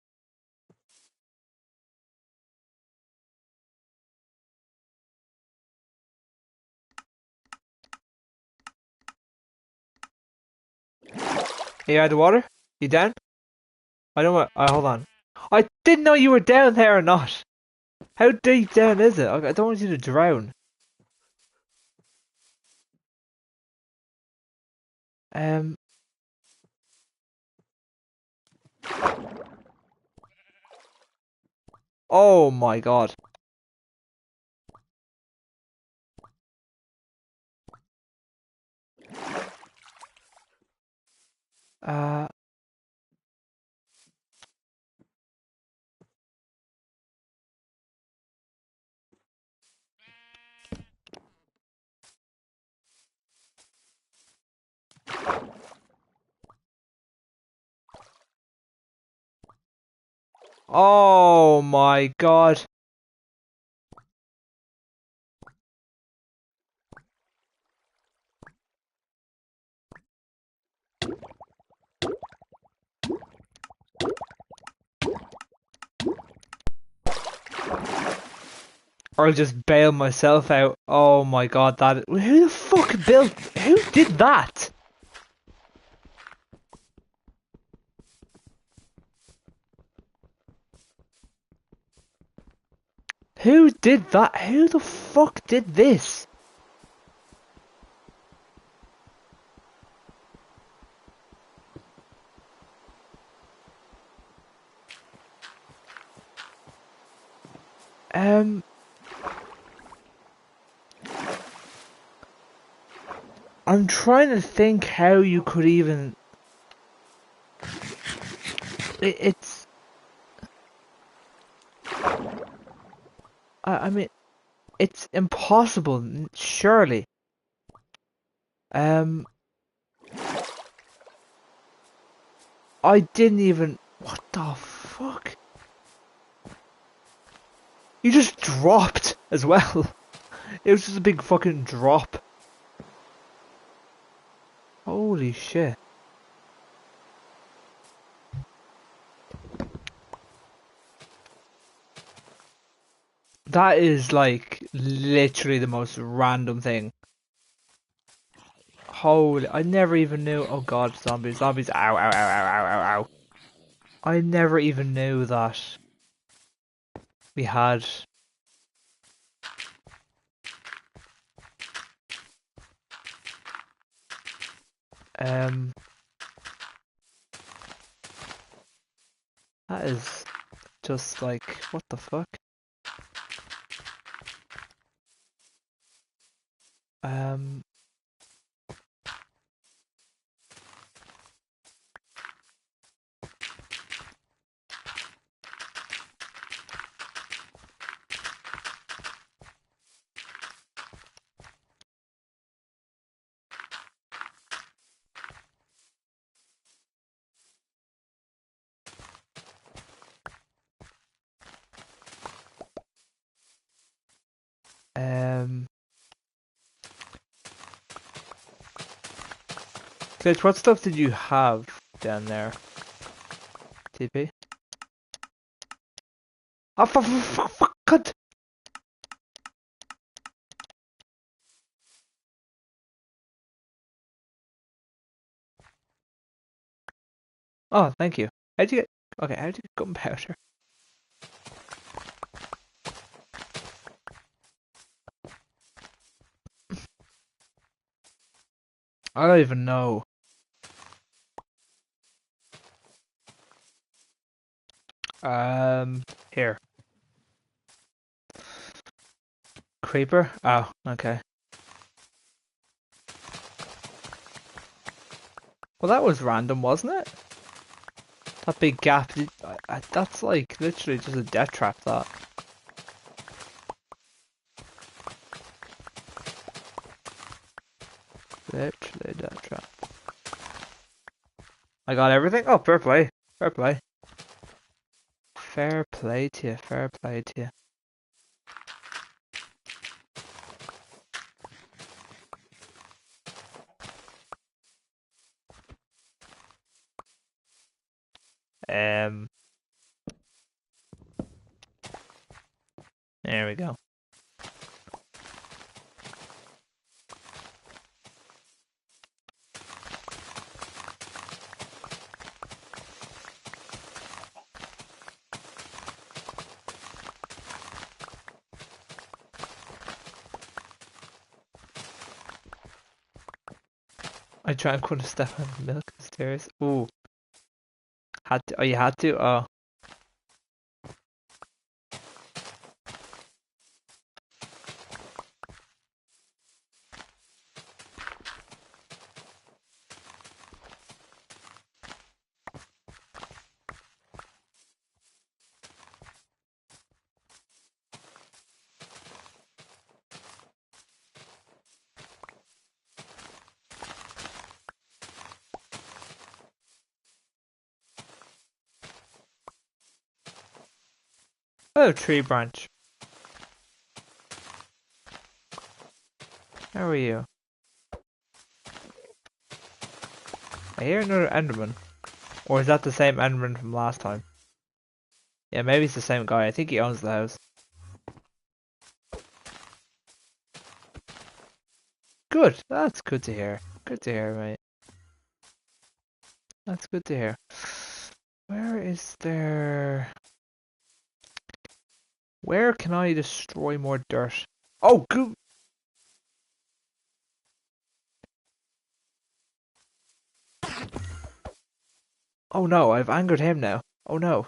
you out of the water? You down? I don't want. Hold on. I didn't know you were down there or not. How deep down is it? I don't want you to drown. Um. Oh my god. Uh. Oh my god. Or I'll just bail myself out. Oh my god, that. Who the fuck built. Who did that? Who did that? Who the fuck did this? Um. I'm trying to think how you could even. It's. I mean, it's impossible, surely. Um. I didn't even. What the fuck? You just dropped as well. It was just a big fucking drop. Holy shit. That is like literally the most random thing. Holy, I never even knew. Oh god, zombies, zombies. Ow, ow, ow, ow, ow, ow, ow. I never even knew that we had. Um, that is just like, what the fuck? Um, um, Glitch, what stuff did you have down there? TP? Oh, fuck, fuck, fuck, cunt! Oh, thank you. How'd you get? Okay, how'd you get gunpowder? I don't even know. Here. Creeper? Oh, okay. Well, that was random, wasn't it? That big gap. That's like literally just a death trap, that. Literally a death trap. I got everything? Oh, fair play. Fair play. Fair play to you. Fair play to you. Um, there we go. I try and put a step on the milk stairs. Ooh, had to. Oh, you had to. Oh, oh, tree branch. How are you? I hear another Enderman. Or is that the same Enderman from last time? Yeah, maybe it's the same guy. I think he owns the house. Good. That's good to hear. Good to hear, mate. That's good to hear. Where is there... Where can I destroy more dirt? Oh, good. Oh no, I've angered him now. Oh no,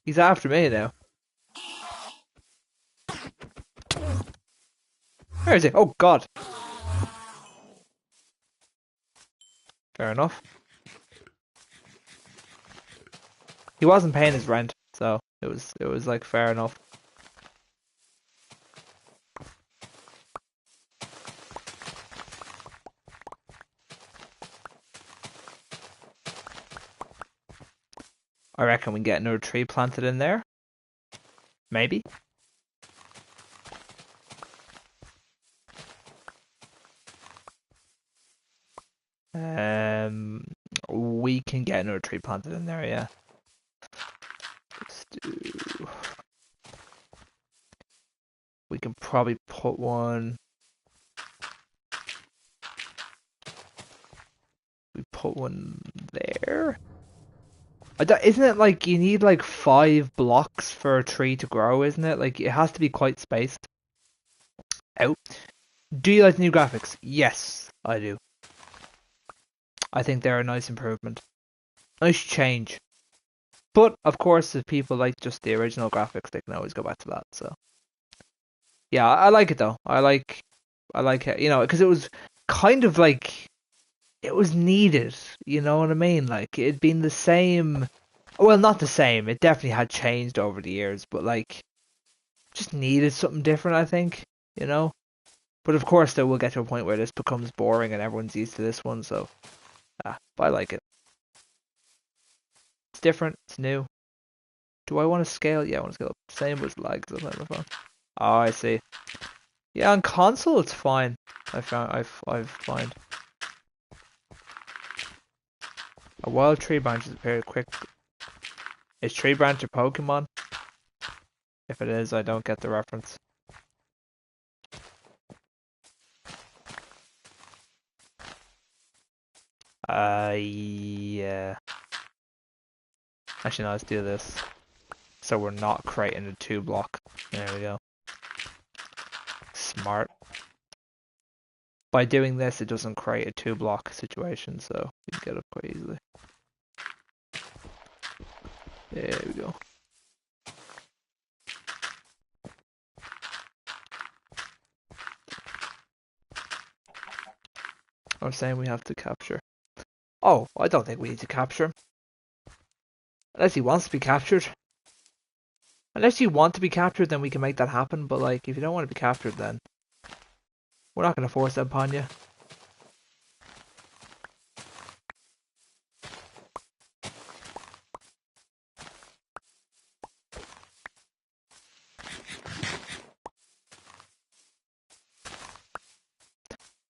he's after me now. Where is he? Oh god. Fair enough. He wasn't paying his rent, so it was like fair enough. I reckon we can get another tree planted in there. Maybe. Um, we can get another tree planted in there, yeah. Let's do... We can probably put one... We put one there. Isn't it like you need like 5 blocks for a tree to grow, isn't it? Like it has to be quite spaced out. Do you like the new graphics? Yes, I do. I think they're a nice improvement. Nice change. But of course, if people like just the original graphics, they can always go back to that. So yeah, I like it though. I like it, because it was kind of like it was needed. You know what I mean? Like it'd been the same. Well, not the same. It definitely had changed over the years, but like just needed something different, I think. You know. But of course, there will get to a point where this becomes boring and everyone's used to this one. So, but I like it. It's different. It's new. Do I want to scale? Yeah, I want to scale up. Same with lags on my phone. Oh, I see. Yeah, on console it's fine. I've find a wild tree branch is very quick. Is tree branch a Pokemon? If it is, I don't get the reference. Yeah. Actually, no, let's do this. So we're not creating a 2 block. There we go. Smart. By doing this, it doesn't create a 2 block situation, so we can get up quite easily. There we go. Or saying we have to capture. Oh, I don't think we need to capture him. Unless he wants to be captured. Unless you want to be captured, then we can make that happen. But like, if you don't want to be captured, then we're not going to force that upon you.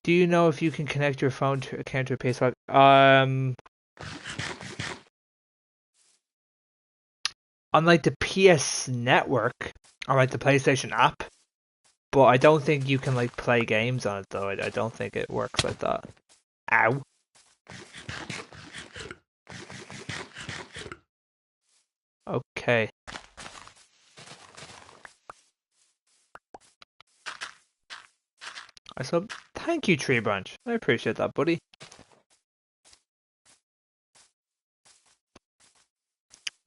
Do you know if you can connect your phone to account to a PS5? On like the PS network or like the PlayStation app, but I don't think you can like play games on it though. I don't think it works like that. Ow. Okay. I said, thank you, Tree Branch. I appreciate that, buddy.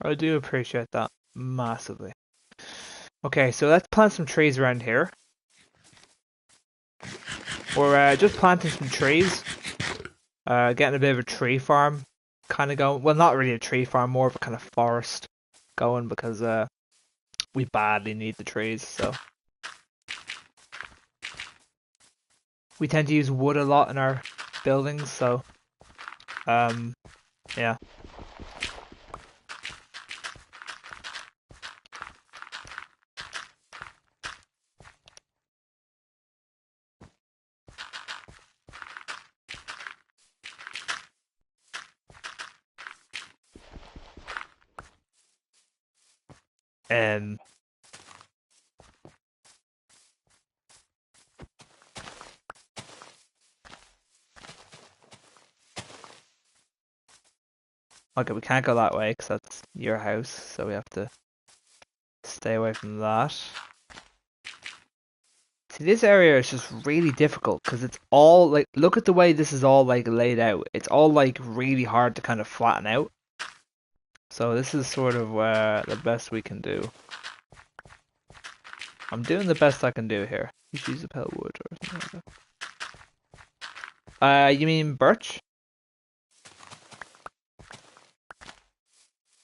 I do appreciate that massively. Okay, so let's plant some trees around here. We're just planting some trees. Getting a bit of a tree farm kind of going. Well, not really a tree farm, more of a kind of forest going because we badly need the trees. So we tend to use wood a lot in our buildings. So yeah. Um. Okay, we can't go that way because that's your house, so we have to stay away from that. See, this area is just really difficult because it's all like, look at the way this is all like laid out. It's all like really hard to kind of flatten out. So this is sort of the best we can do. I'm doing the best I can do here. You should use a pellet wood or something like that. You mean birch?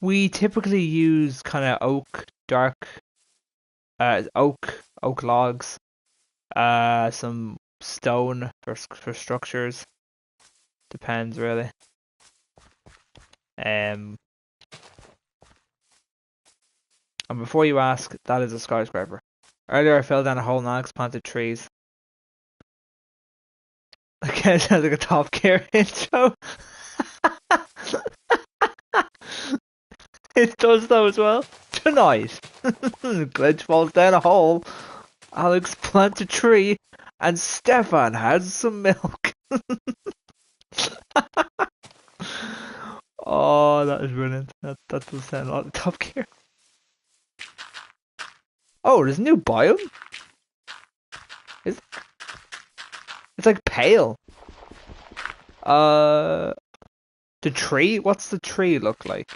We typically use kind of oak, dark, oak logs, some stone for structures. Depends really. And before you ask, that is a skyscraper. Earlier I fell down a hole and Alex planted trees. Again, it sounds like a Top Gear intro. It does though as well. Tonight, Glitch falls down a hole, Alex plants a tree, and Stefan has some milk. Oh, that is brilliant. That does sound like Top Gear. Oh, there's a new biome? It's, it's like pale. The tree? What's the tree look like?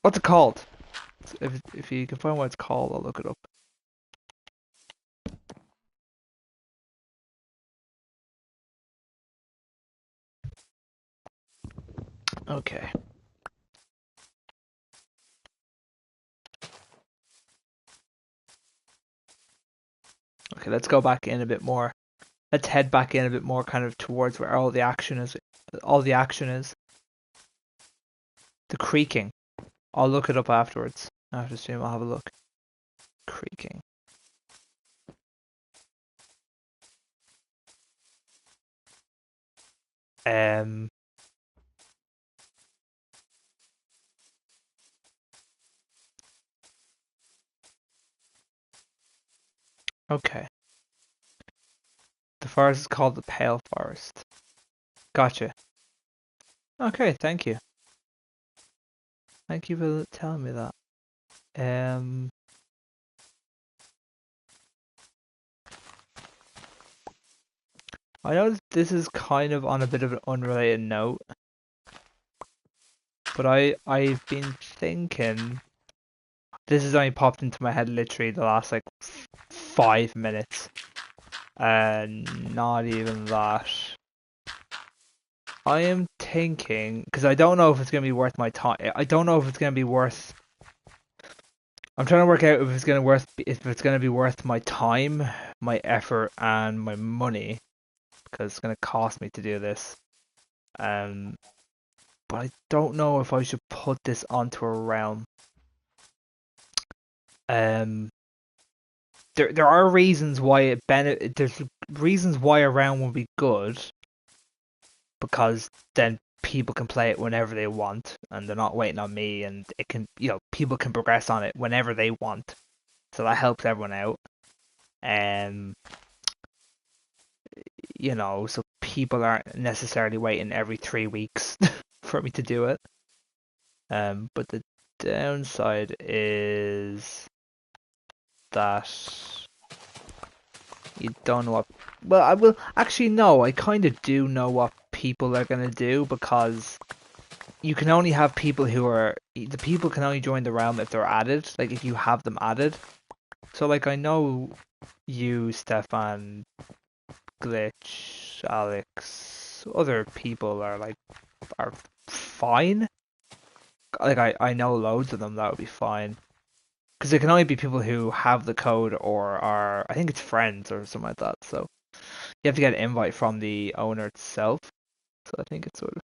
What's it called? If you can find what it's called, I'll look it up. Okay. Okay, let's go back in a bit more. Let's head back in a bit more, kind of towards where all the action is. All the action is. The creaking. I'll look it up afterwards. After stream, I'll have a look. Creaking. Okay. The forest is called the Pale Forest. Gotcha. Okay, thank you. Thank you for telling me that. I know this is kind of on a bit of an unrelated note, but I've been thinking. This has only popped into my head literally the last like 5 minutes. Not even that. I am thinking because I don't know if it's gonna be worth my time. I don't know if it's gonna be worth. I'm trying to work out if it's gonna be worth my time, my effort, and my money because it's gonna cost me to do this. Um, but I don't know if I should put this onto a realm. Um, there are reasons why there's reasons why a realm will be good because then people can play it whenever they want and they're not waiting on me and it can people can progress on it whenever they want, so that helps everyone out. um so people aren't necessarily waiting every 3 weeks for me to do it. But the downside is that you don't know what. Well, I will actually no. I kind of do know what people are gonna do because you can only have people who are the people can only join the realm if they're added. Like if you have them added. So like I know you, Stefan, Glitch, Alex, other people are fine. Like I know loads of them that would be fine because it can only be people who have the code or are I think it's friends or something like that. So you have to get an invite from the owner itself. So I think it's sort of.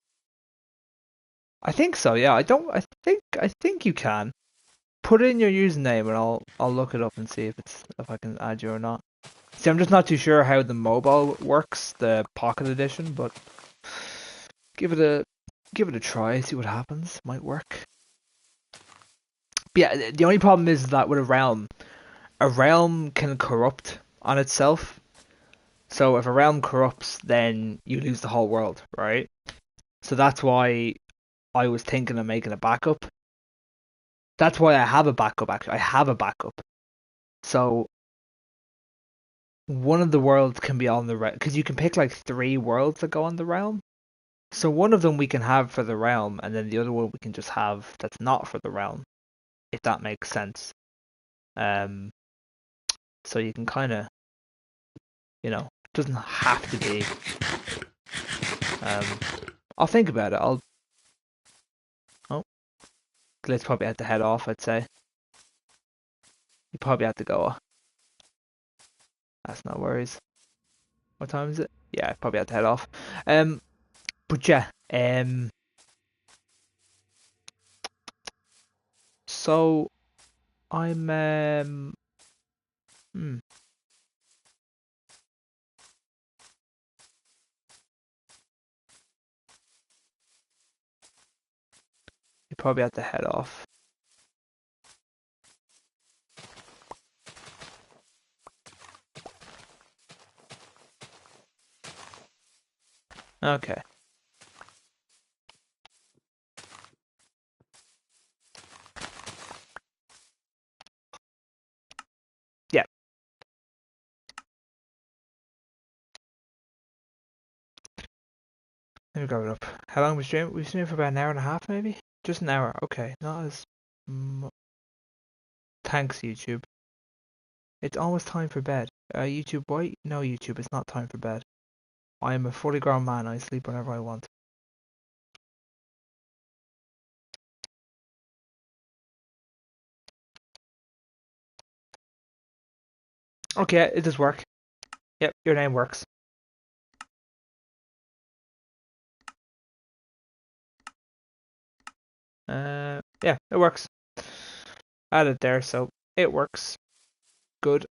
I think so. Yeah. I don't. I think you can put in your username and I'll look it up and see if I can add you or not. See, I'm just not too sure how the mobile works, the Pocket Edition, but give it a give it a try. See what happens. Might work. But yeah. The only problem is that with a realm can corrupt on itself. So if a realm corrupts, then you lose the whole world, right? So that's why I was thinking of making a backup. That's why I have a backup. Actually, I have a backup. So one of the worlds can be on the realm because you can pick like 3 worlds that go on the realm. So one of them we can have for the realm, and then the other one we can just have that's not for the realm, if that makes sense. Um, so you can kind of, it doesn't have to be. Um, I'll think about it. Oh, let's probably have to head off. I'd say you probably have to go. That's no worries. What time is it? Yeah, I probably have to head off. Um, but yeah. So I'm hmm, you probably have to head off. Okay. Yeah. Let me grab it up. How long was stream? We streamed for about an hour and a half, maybe. Just an hour. Okay, not as. Thanks, YouTube. It's almost time for bed. YouTube, why? No, YouTube, it's not time for bed. I am a fully grown man. I sleep whenever I want. Okay, it does work. Yep, your name works. Yeah, it works. Add it there, so it works. Good.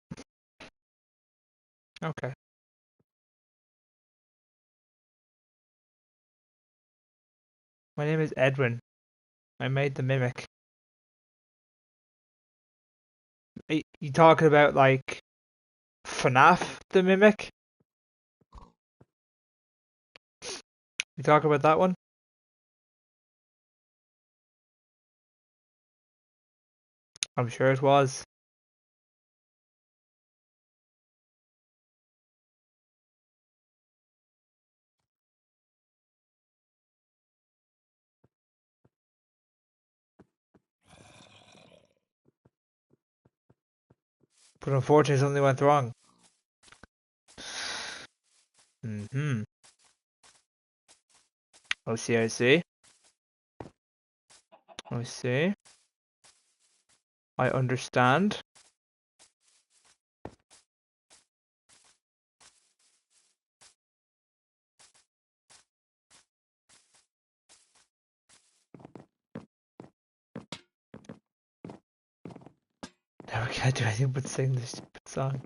Okay. My name is Edwin. I made the mimic. You talking about like FNAF the mimic? You talking about that one? I'm sure it was. But unfortunately something went wrong. Hmm. I see, I see. I see. I understand. Now we can't do anything but sing this stupid song.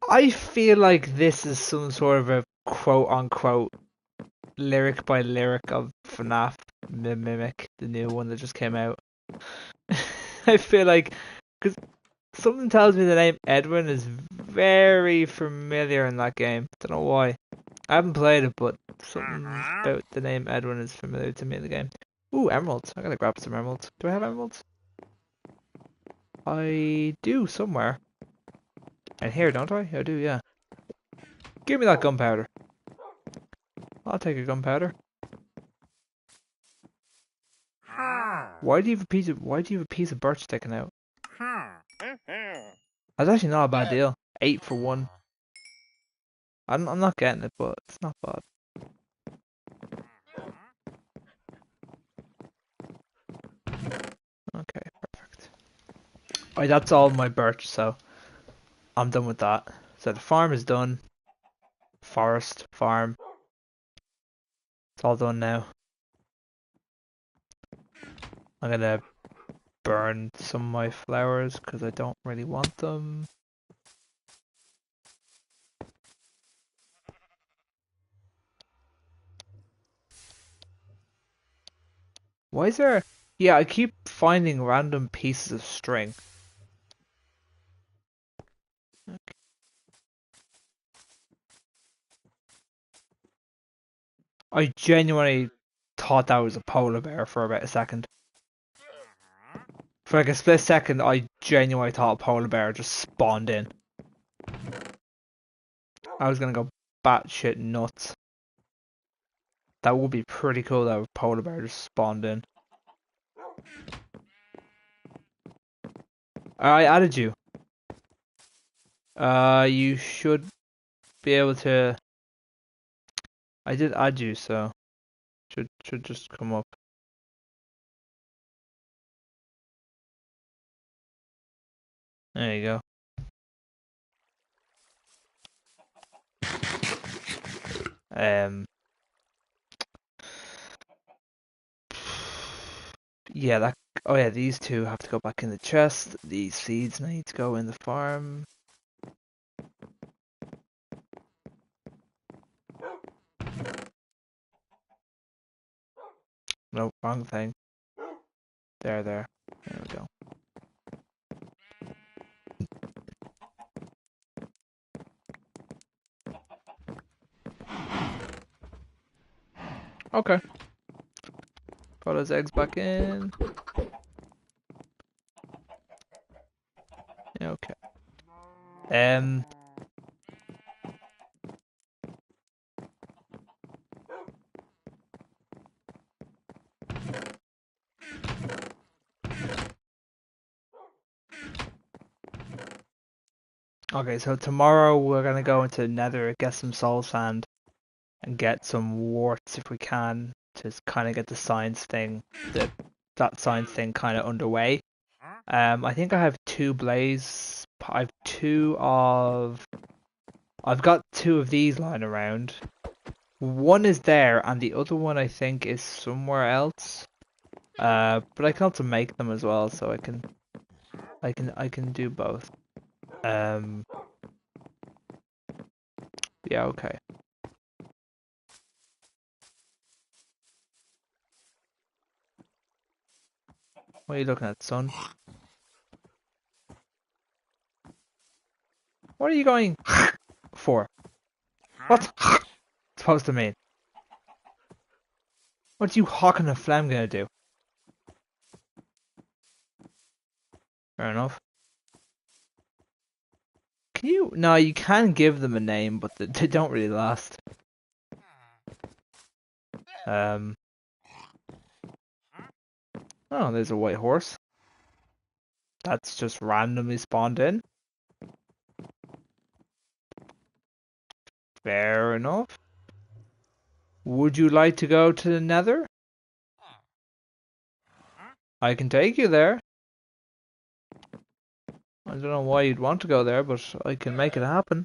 I feel like this is some sort of a quote-unquote lyric by lyric of FNAF Mimic, the new one that just came out. I feel like, because something tells me the name Edwin is very familiar in that game. Don't know why. I haven't played it, but something about the name Edwin is familiar to me in the game. Ooh, emeralds. I'm gonna grab some emeralds. Do I have emeralds? I do somewhere. And here, don't I? I do, yeah. Give me that gunpowder. I'll take a gunpowder. Why do you have a piece of birch sticking out? That's actually not a bad deal. 8 for 1. I'm not getting it, but it's not bad. Okay, perfect. Alright, that's all my birch, so I'm done with that. So the farm is done. Forest, farm. It's all done now. I'm gonna burn some of my flowers because I don't really want them. Why is there... Yeah, I keep finding random pieces of string. Okay. I genuinely thought that was a polar bear for about a second. For like a split second, I genuinely thought a polar bear just spawned in. I was gonna go batshit nuts. That would be pretty cool that a polar bear just spawned in. I added you. You should be able to... I did add you, so... Should just come up. There you go. Yeah, that... Oh yeah, these two have to go back in the chest. These seeds need to go in the farm. No, wrong thing. There. There we go. Okay. Put those eggs back in. Okay. Okay, so tomorrow we're gonna go into Nether, get some soul sand, and get some warts if we can, to kind of get the science thing, that science thing kind of underway. I think I have 2 blaze. I've got 2 of these lying around. One is there, and the other one I think is somewhere else. But I can also make them as well, so I can do both. Yeah, okay. What are you looking at, son? What are you going for? What's supposed to mean? What's you hawking a phlegm gonna do? Fair enough. Can you? No, you can give them a name, but they don't really last. Oh, there's a white horse. That's just randomly spawned in. Fair enough. Would you like to go to the Nether? I can take you there. I don't know why you'd want to go there, but I can make it happen.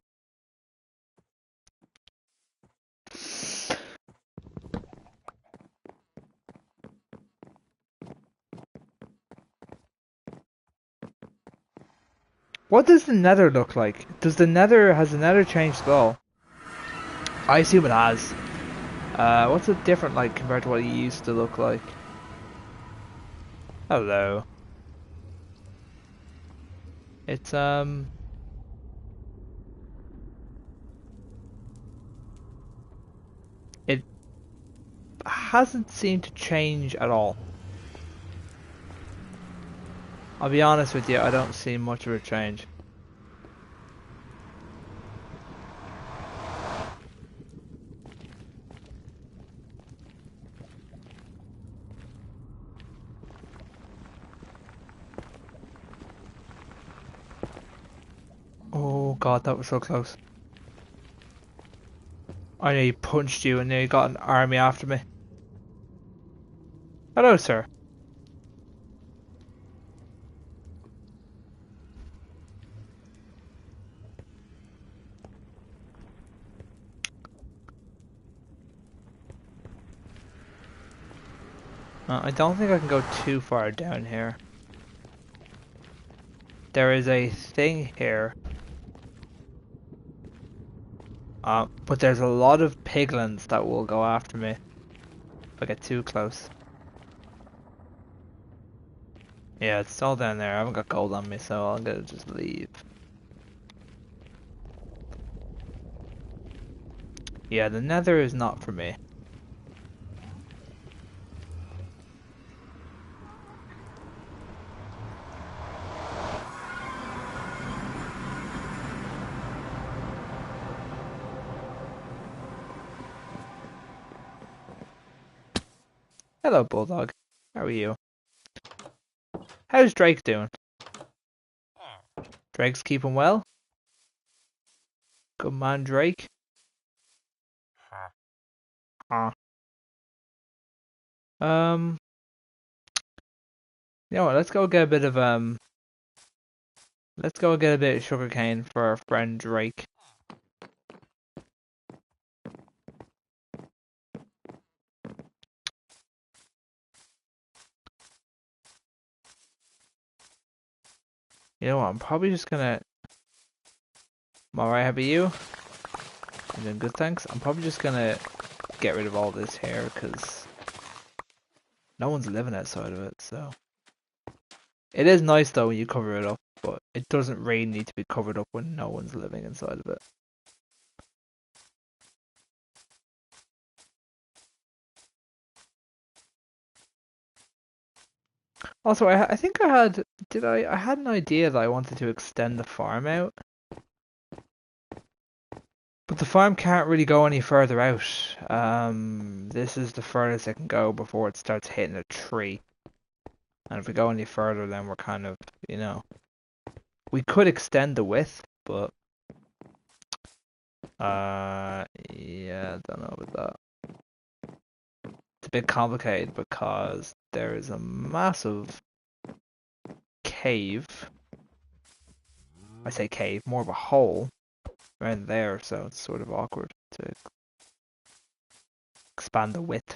What does the Nether look like? Has the Nether changed at all? I assume it has. What's it different like compared to what it used to look like? Hello. It's it hasn't seemed to change at all. I'll be honest with you, I don't see much of a change. Oh god, that was so close. I nearly punched you and nearly got an army after me. Hello, sir. I don't think I can go too far down here. There is a thing here. But there's a lot of piglins that will go after me if I get too close. Yeah, it's all down there. I haven't got gold on me, so I'm gonna just leave. Yeah, the Nether is not for me. Hello, Bulldog. How are you? How's Drake doing? Drake's keeping well? Good man, Drake. Ah. Um, you know what, let's go get a bit of sugarcane for our friend Drake. You know what, I'm probably just gonna... I'm alright, how about you? I'm doing good, thanks. I'm probably just gonna get rid of all this here, because no one's living outside of it, so... It is nice though when you cover it up, but it doesn't really need to be covered up when no one's living inside of it. Also, I think I had... I had an idea that I wanted to extend the farm out. But the farm can't really go any further out. This is the furthest it can go before it starts hitting a tree. And if we go any further, then we're kind of, you know... We could extend the width, but... Yeah, I don't know about that. It's a bit complicated because there is a massive cave. I say cave, more of a hole around there, so it's sort of awkward to expand the width.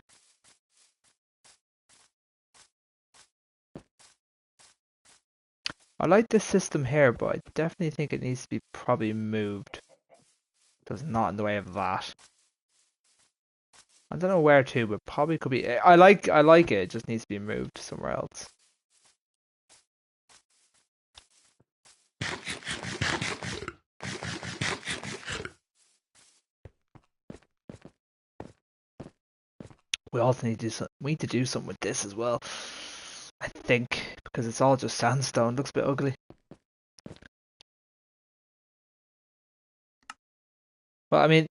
I like this system here, but I definitely think it needs to be probably moved. Because not in the way of that. I don't know where to, but probably could be. I like it. It just needs to be moved somewhere else. We also need to do some, we need to do something with this as well. I think because it's all just sandstone. Looks a bit ugly. But I mean,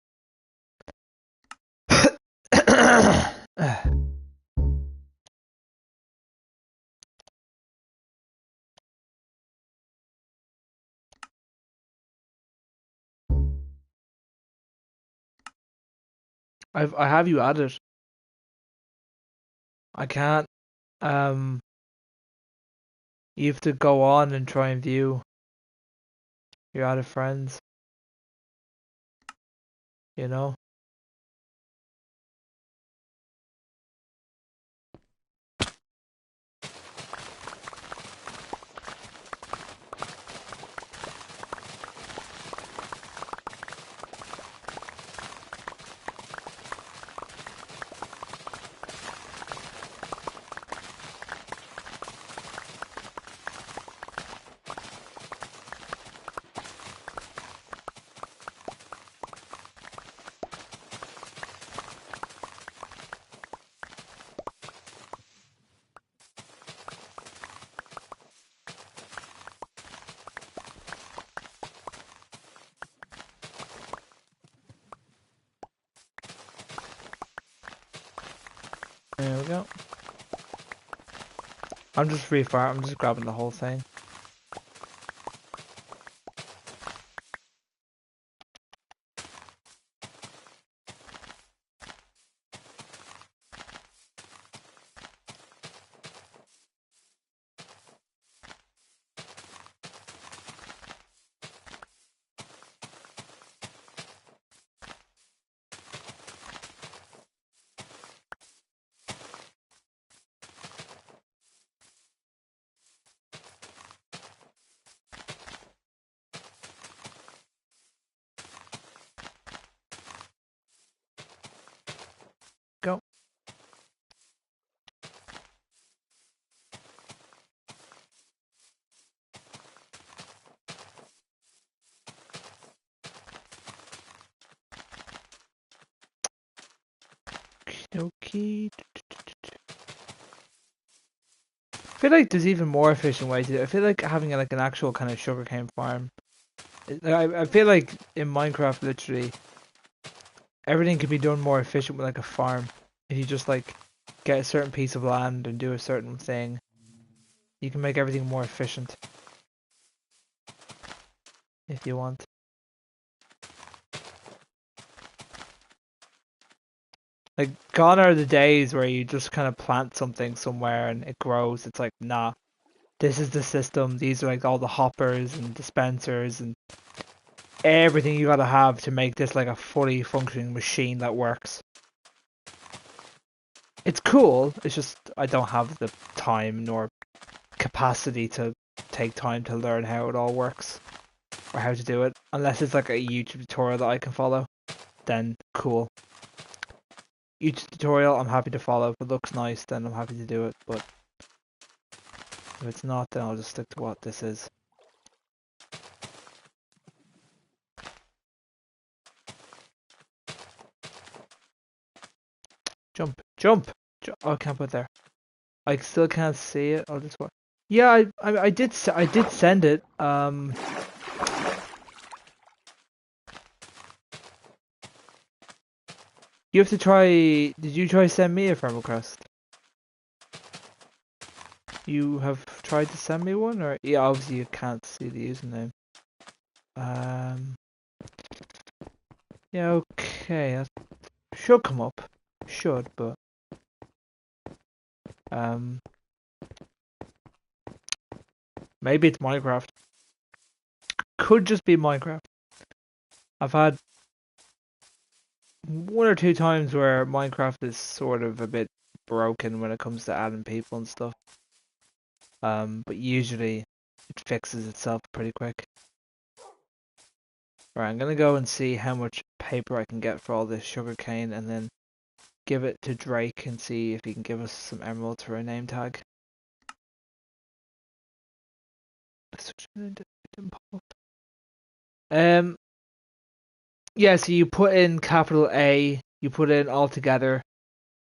I have you added. I can't. Um, you have to go on and try and view your added friends. You know. There we go. I'm just I'm just grabbing the whole thing. Go. Okay. I feel like there's even more efficient ways to do it. I feel like having like an actual kind of sugarcane farm. I feel like in Minecraft, literally everything can be done more efficient with like a farm. If you just like get a certain piece of land and do a certain thing, you can make everything more efficient if you want. Like gone are the days where you just kind of plant something somewhere and it grows. It's like, nah, this is the system. These are like all the hoppers and dispensers and everything you gotta have to make this like a fully functioning machine that works. It's cool. It's just I don't have the time nor capacity to take time to learn how it all works or how to do it. Unless it's like a YouTube tutorial that I can follow, then cool. YouTube tutorial I'm happy to follow. If it looks nice, then I'm happy to do it. But if it's not, then I'll just stick to what this is. Jump, jump, jump. Oh, I can't put it there. I still can't see it. I'll just watch. Yeah, I did send it. You have to try. Did you try send me a friend request? You have tried to send me one, or yeah, obviously you can't see the username. Um, yeah, okay, that should come up, should, but um, maybe it's Minecraft. Could just be Minecraft. I've had one or two times where Minecraft is sort of a bit broken when it comes to adding people and stuff. But usually it fixes itself pretty quick. Right, I'm gonna go and see how much paper I can get for all this sugarcane, and then give it to Drake and see if he can give us some emeralds for a name tag. Um, yeah, so you put in capital A, you put in all together.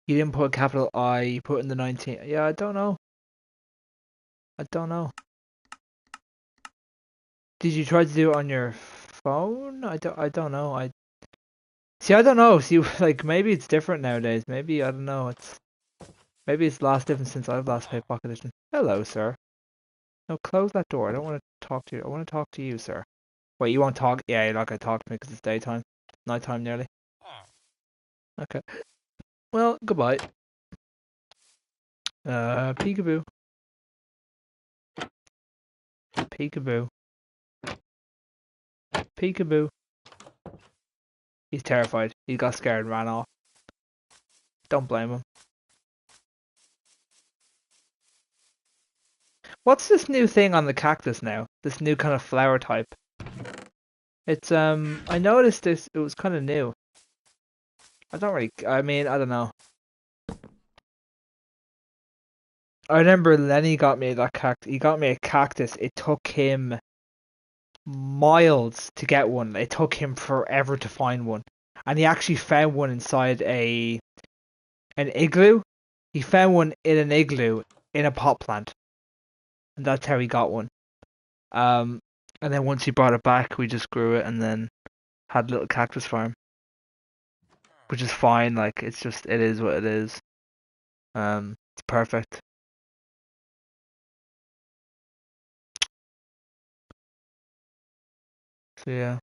You didn't put capital I, you put in the 19. Yeah, I don't know. I don't know. Did you try to do it on your phone? I don't know. I don't know. See, like maybe it's different nowadays. Maybe I don't know. Maybe it's last different since I've last played Pocket Edition. Hello, sir. No, close that door. I don't want to talk to you. I want to talk to you, sir. Wait, you won't talk? Yeah, you're not gonna talk to me because it's daytime, nighttime nearly. Okay. Well, goodbye. Peekaboo. Peekaboo. Peekaboo. He's terrified. He got scared and ran off. Don't blame him. What's this new thing on the cactus now? This new kind of flower type. It's I noticed this. It was kind of new. I don't really. I mean, I don't know. I remember Lenny got me that cactus. He got me a cactus. It took him miles to get one. It took him forever to find one, and he actually found one inside an igloo. He found one in an igloo in a pot plant, and that's how he got one. Um, and then once he brought it back, we just grew it, and then had a little cactus farm, which is fine. Like it's just it is what it is. It's perfect. So yeah,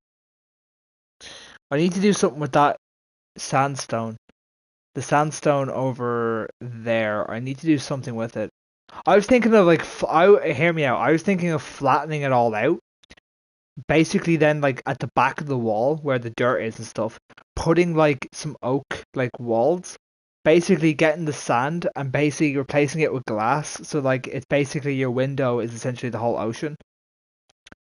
I need to do something with that sandstone. The sandstone over there. I need to do something with it. I was thinking of like, hear me out. I was thinking of flattening it all out. Basically, then like at the back of the wall where the dirt is and stuff, putting like some oak like walls. Basically, getting the sand and basically replacing it with glass. So like, it's basically your window is essentially the whole ocean.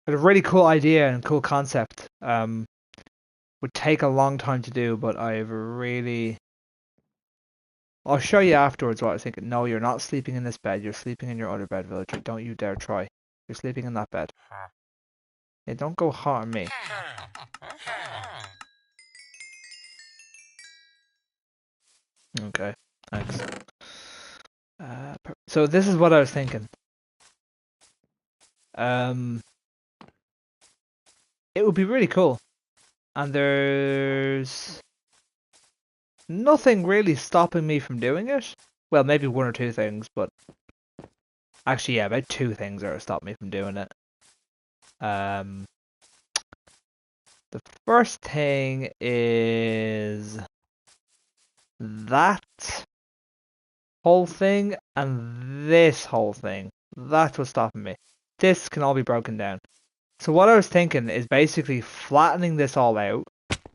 But a really cool idea and cool concept. Would take a long time to do, but I've really. I'll show you afterwards what I was thinking. No, you're not sleeping in this bed. You're sleeping in your other bed, villager. Don't you dare try. You're sleeping in that bed. Hey, don't go harm me. Okay, thanks. So this is what I was thinking. Um, it would be really cool, and there's nothing really stopping me from doing it. Well, maybe one or two things, but actually, yeah, about two things are stopping me from doing it. Um, the first thing is that whole thing and this whole thing. That's what's stopping me. This can all be broken down. So what I was thinking is basically flattening this all out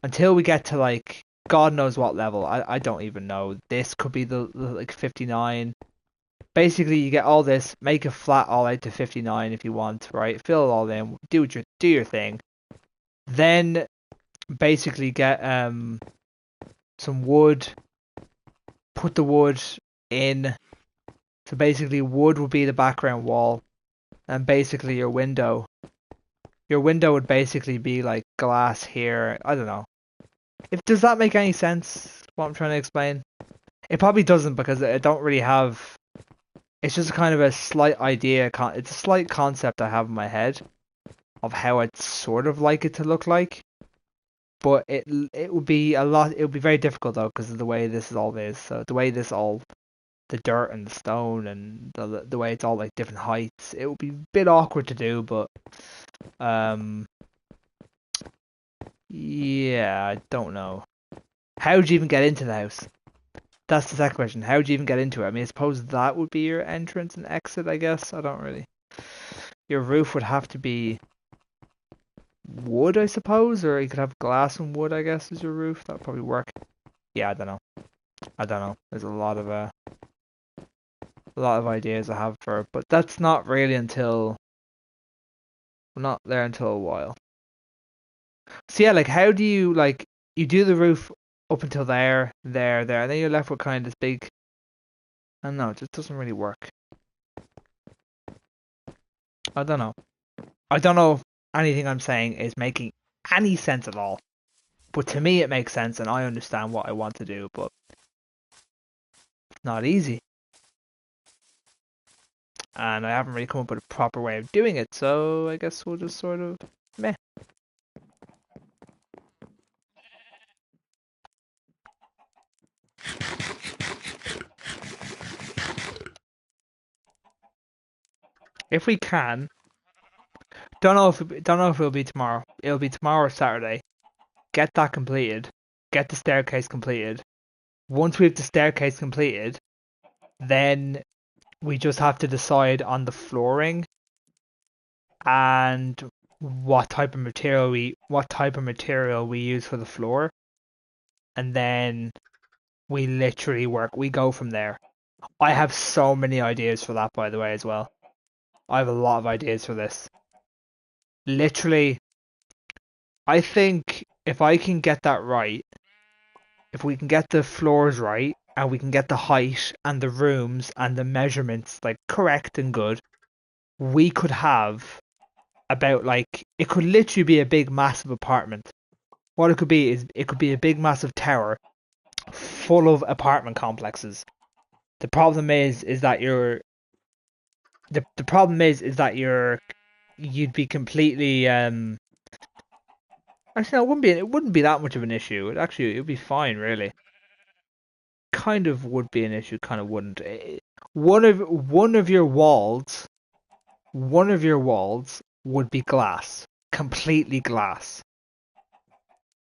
until we get to like God knows what level. I don't even know. This could be the like 59. Basically, you get all this, make it flat all out to 59 if you want, right? Fill it all in, do your thing. Then basically get some wood, put the wood in. So basically, wood would be the background wall, and basically your window. Your window would basically be like glass here. I don't know. If does that make any sense? What I'm trying to explain? It probably doesn't because I don't really have. It's just kind of a slight idea. It's a slight concept I have in my head of how I'd sort of like it to look like. But it would be a lot. It would be very difficult though because of the way this all is. So the way this all the dirt and the stone and the way it's all like different heights. It would be a bit awkward to do, but um, yeah, I don't know. How would you even get into the house? That's the second question. How would you even get into it? I mean, I suppose that would be your entrance and exit, I guess. I don't really. Your roof would have to be wood, I suppose, or you could have glass and wood, I guess, as your roof. That would probably work. Yeah, I don't know. I don't know. There's a lot of ideas I have for it, but that's not really until we're not there until a while. So yeah, like how do you like you do the roof up until there, and then you're left with kind of this big. I don't know, it just doesn't really work. I don't know. I don't know if anything I'm saying is making any sense at all. But to me, it makes sense, and I understand what I want to do, but it's not easy. And I haven't really come up with a proper way of doing it, so I guess we'll just sort of meh. If we can, don't know if it'll be tomorrow. It'll be tomorrow or Saturday. Get that completed. Get the staircase completed. Once we have the staircase completed, then we just have to decide on the flooring and what type of material we use for the floor, and then we go from there. I have so many ideas for that, by the way, as well. I have a lot of ideas for this. Literally, I think if I can get that right, if we can get the floors right, and we can get the height and the rooms and the measurements like correct and good, we could have about like it could literally be a big massive apartment. What it could be is it could be a big massive tower full of apartment complexes. The problem is that the problem is that you'd be completely actually no, it wouldn't be that much of an issue. It would be fine really. Kind of would be an issue, kind of wouldn't. One of your walls, one of your walls would be glass, completely glass,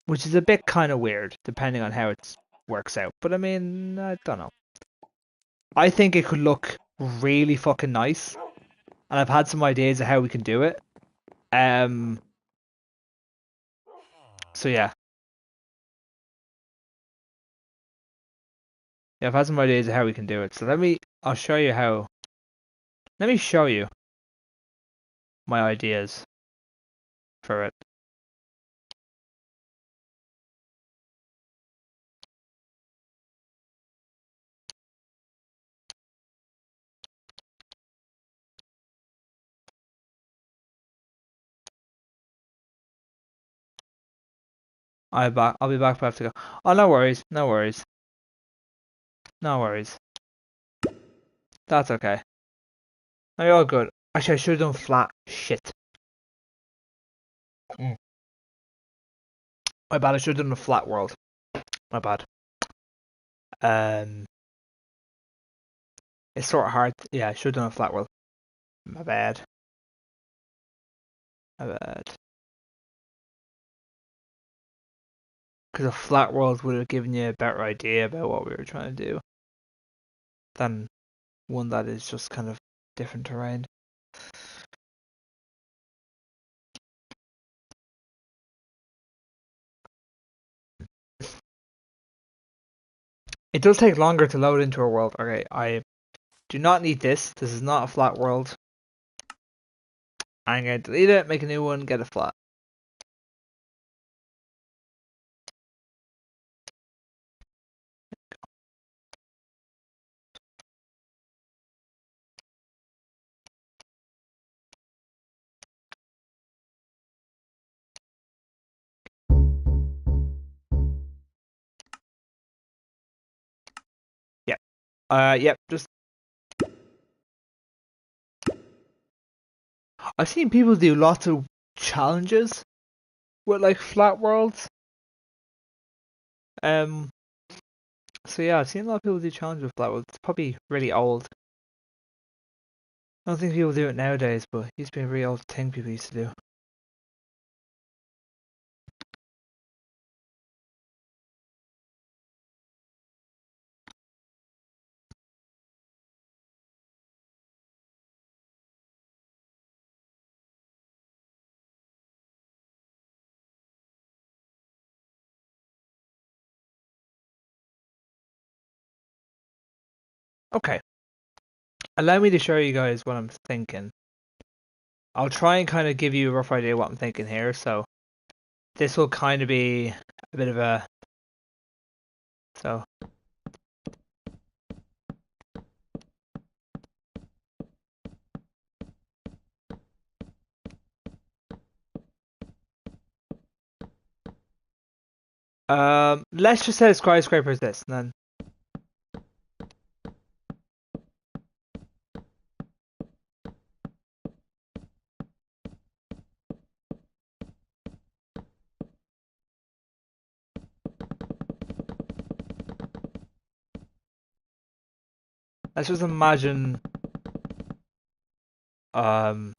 which is a bit kind of weird depending on how it works out. But I mean, I don't know. I think it could look really fucking nice, and I've had some ideas of how we can do it. Um, so yeah, I've had some ideas of how we can do it. So I'll show you how. Let me show you my ideas for it. I'll be back, but I have to go. Oh, no worries, no worries, no worries. That's okay. No, you're all good. Actually, I should have done flat. Shit. Mm. My bad. I should have done a flat world. My bad. Um, it's sort of hard. Yeah, I should have done a flat world. My bad. My bad. Because a flat world would have given you a better idea about what we were trying to do than one that is just kind of different terrain. It does take longer to load into a world. Okay, I do not need this. This is not a flat world. I'm going to delete it, make a new one, get a flat. Yep. Yep. Just I've seen people do lots of challenges with like flat worlds. Um. So yeah, I've seen a lot of people do challenges with flat worlds. It's probably really old. I don't think people do it nowadays, but it used to be a really old thing people used to do. Okay. Allow me to show you guys what I'm thinking. I'll try and kind of give you a rough idea of what I'm thinking here. So this will kind of be a bit of a so. Let's just say the skyscraper is this, and then let's just imagine. Um,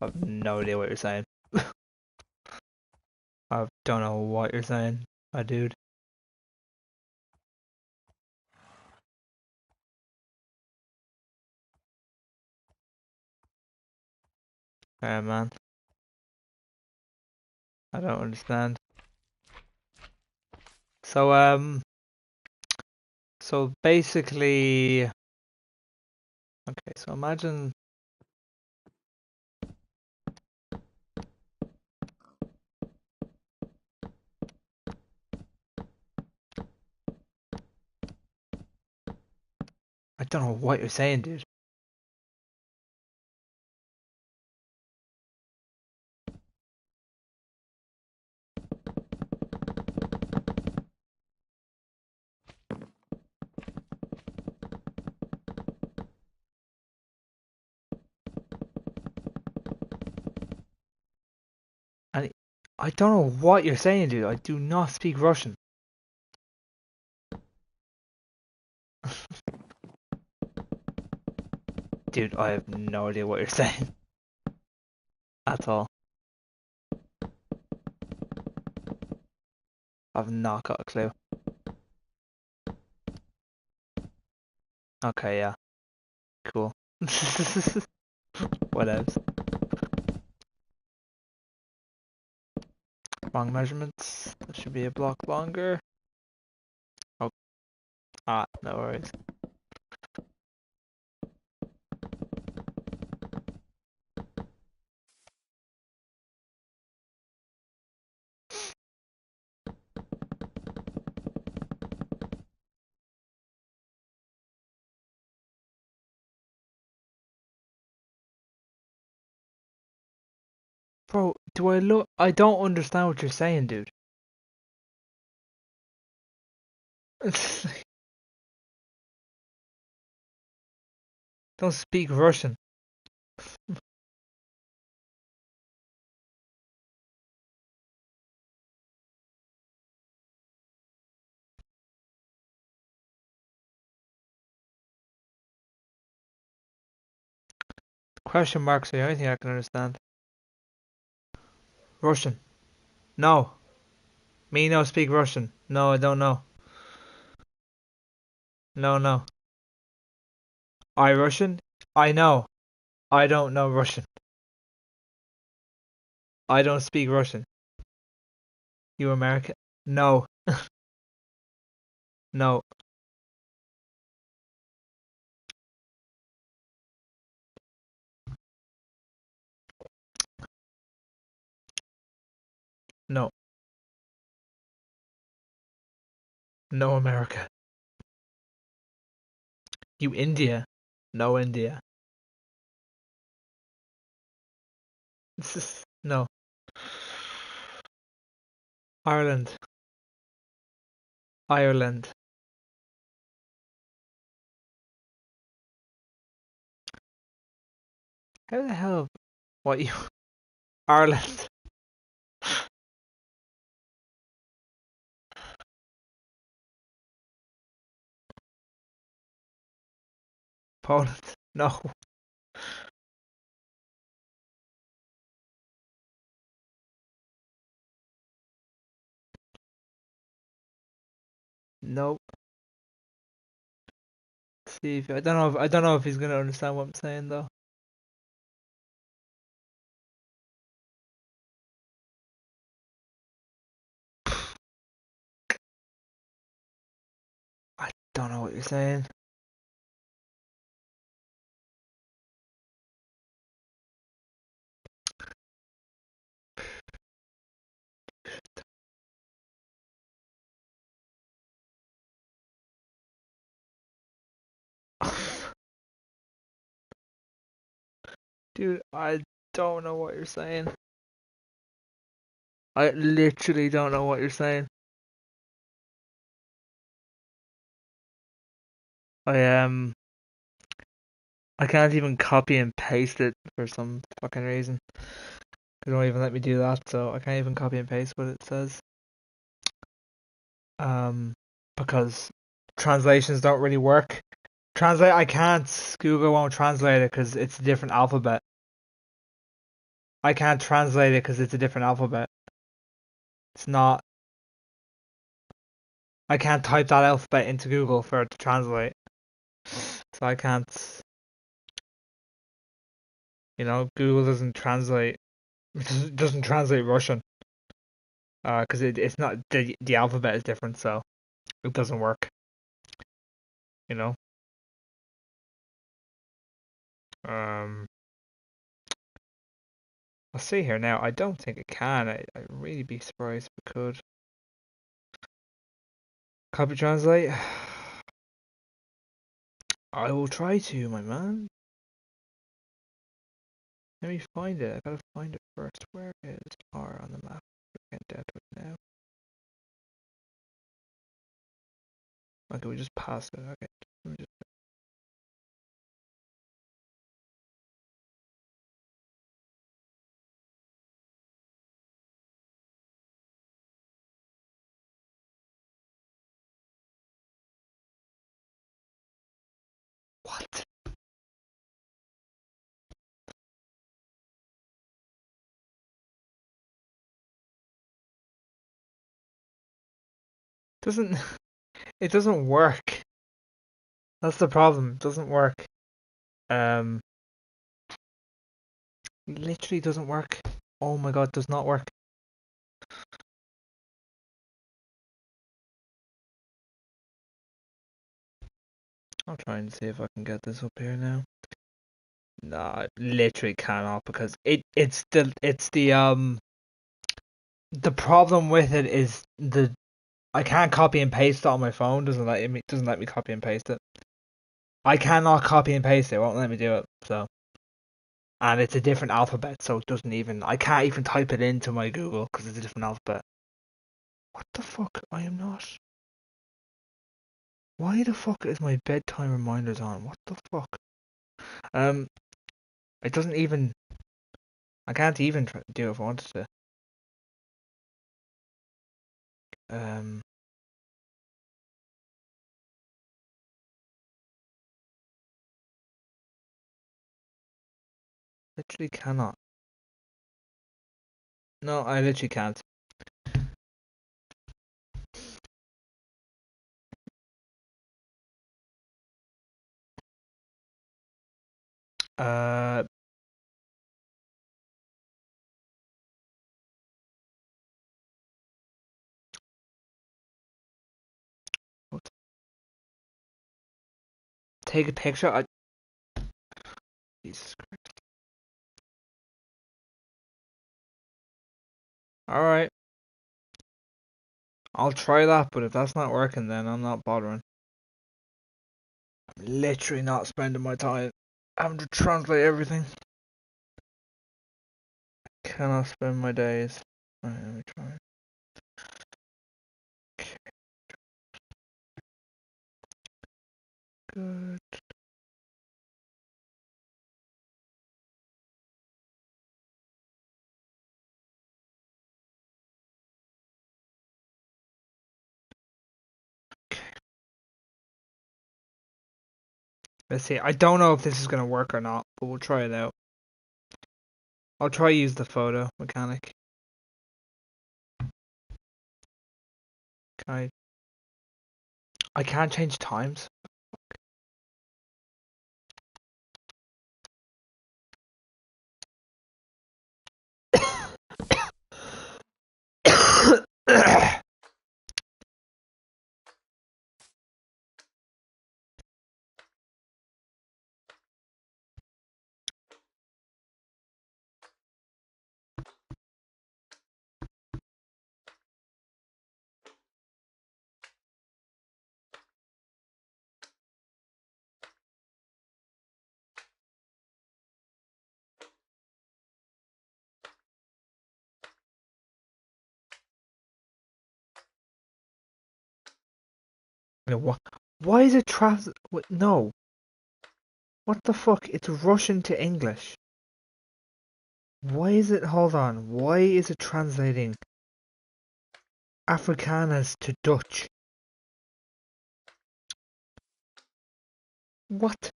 I have no idea what you're saying. I don't know what you're saying, my dude. Man, I don't understand. So so basically, okay. So imagine. I don't know what you're saying, dude. And I don't know what you're saying, dude. I do not speak Russian. Dude, I have no idea what you're saying at all. I've not got a clue. Okay, yeah, cool. What else? Wrong measurements. That should be a block longer. Oh, no worries. Bro, do I look? I don't understand what you're saying, dude. Don't speak Russian. Question marks are the only thing I can understand. Russian. No. Me no speak Russian. No, I don't know. No, no. I Russian? I know. I don't know Russian. I don't speak Russian. You American? No. No. No. No America. You India? No India. No. Ireland. Ireland. How the hell? What you? Ireland. Poland. No. No. Steve, I don't know if he's gonna understand what I'm saying though. I don't know what you're saying. Dude, I don't know what you're saying. I literally don't know what you're saying. I I can't even copy and paste it for some fucking reason. They don't even let me do that, so I can't even copy and paste what it says. Because translations don't really work. I can't. Google won't translate it because it's a different alphabet. I can't translate it because it's a different alphabet. It's not. I can't type that alphabet into Google for it to translate. So I can't. Google doesn't translate. It doesn't translate Russian. Because it's not the alphabet is different, so it doesn't work. You know. Um. I'll see here now. I don't think it can. I'd really be surprised if it could. Copy translate. I will try to, my man. Let me find it. I gotta find it first. Where is R on the map? We're getting down to it now. Okay, we just passed it. Okay. Let me just... What? Doesn't it doesn't work. That's the problem. It doesn't work. Um literally doesn't work. Oh my god, does not work. I'll try and see if I can get this up here now. No, I literally cannot because the problem with it is I can't copy and paste it on my phone. Doesn't let me copy and paste it. I cannot copy and paste it. It won't let me do it. So, and it's a different alphabet, so it doesn't even. I can't even type it into my Google because it's a different alphabet. What the fuck? I am not. Why the fuck is my bedtime reminders on? What the fuck? Um, it doesn't even. I can't even do it if I wanted to. Um, literally cannot. No, I literally can't. Uh, take a picture. Jesus Christ. All right, I'll try that. But if that's not working, then I'm not bothering. I'm literally not spending my time having to translate everything. Cannot spend my days. Alright, let me try. Good. Let's see. I don't know if this is gonna work or not, but we'll try it out. I'll try use the photo mechanic. Can I can't change times. What? Why is it No. What the fuck? It's Russian to English. Why is it? Hold on. Why is it translating Afrikaans to Dutch? What?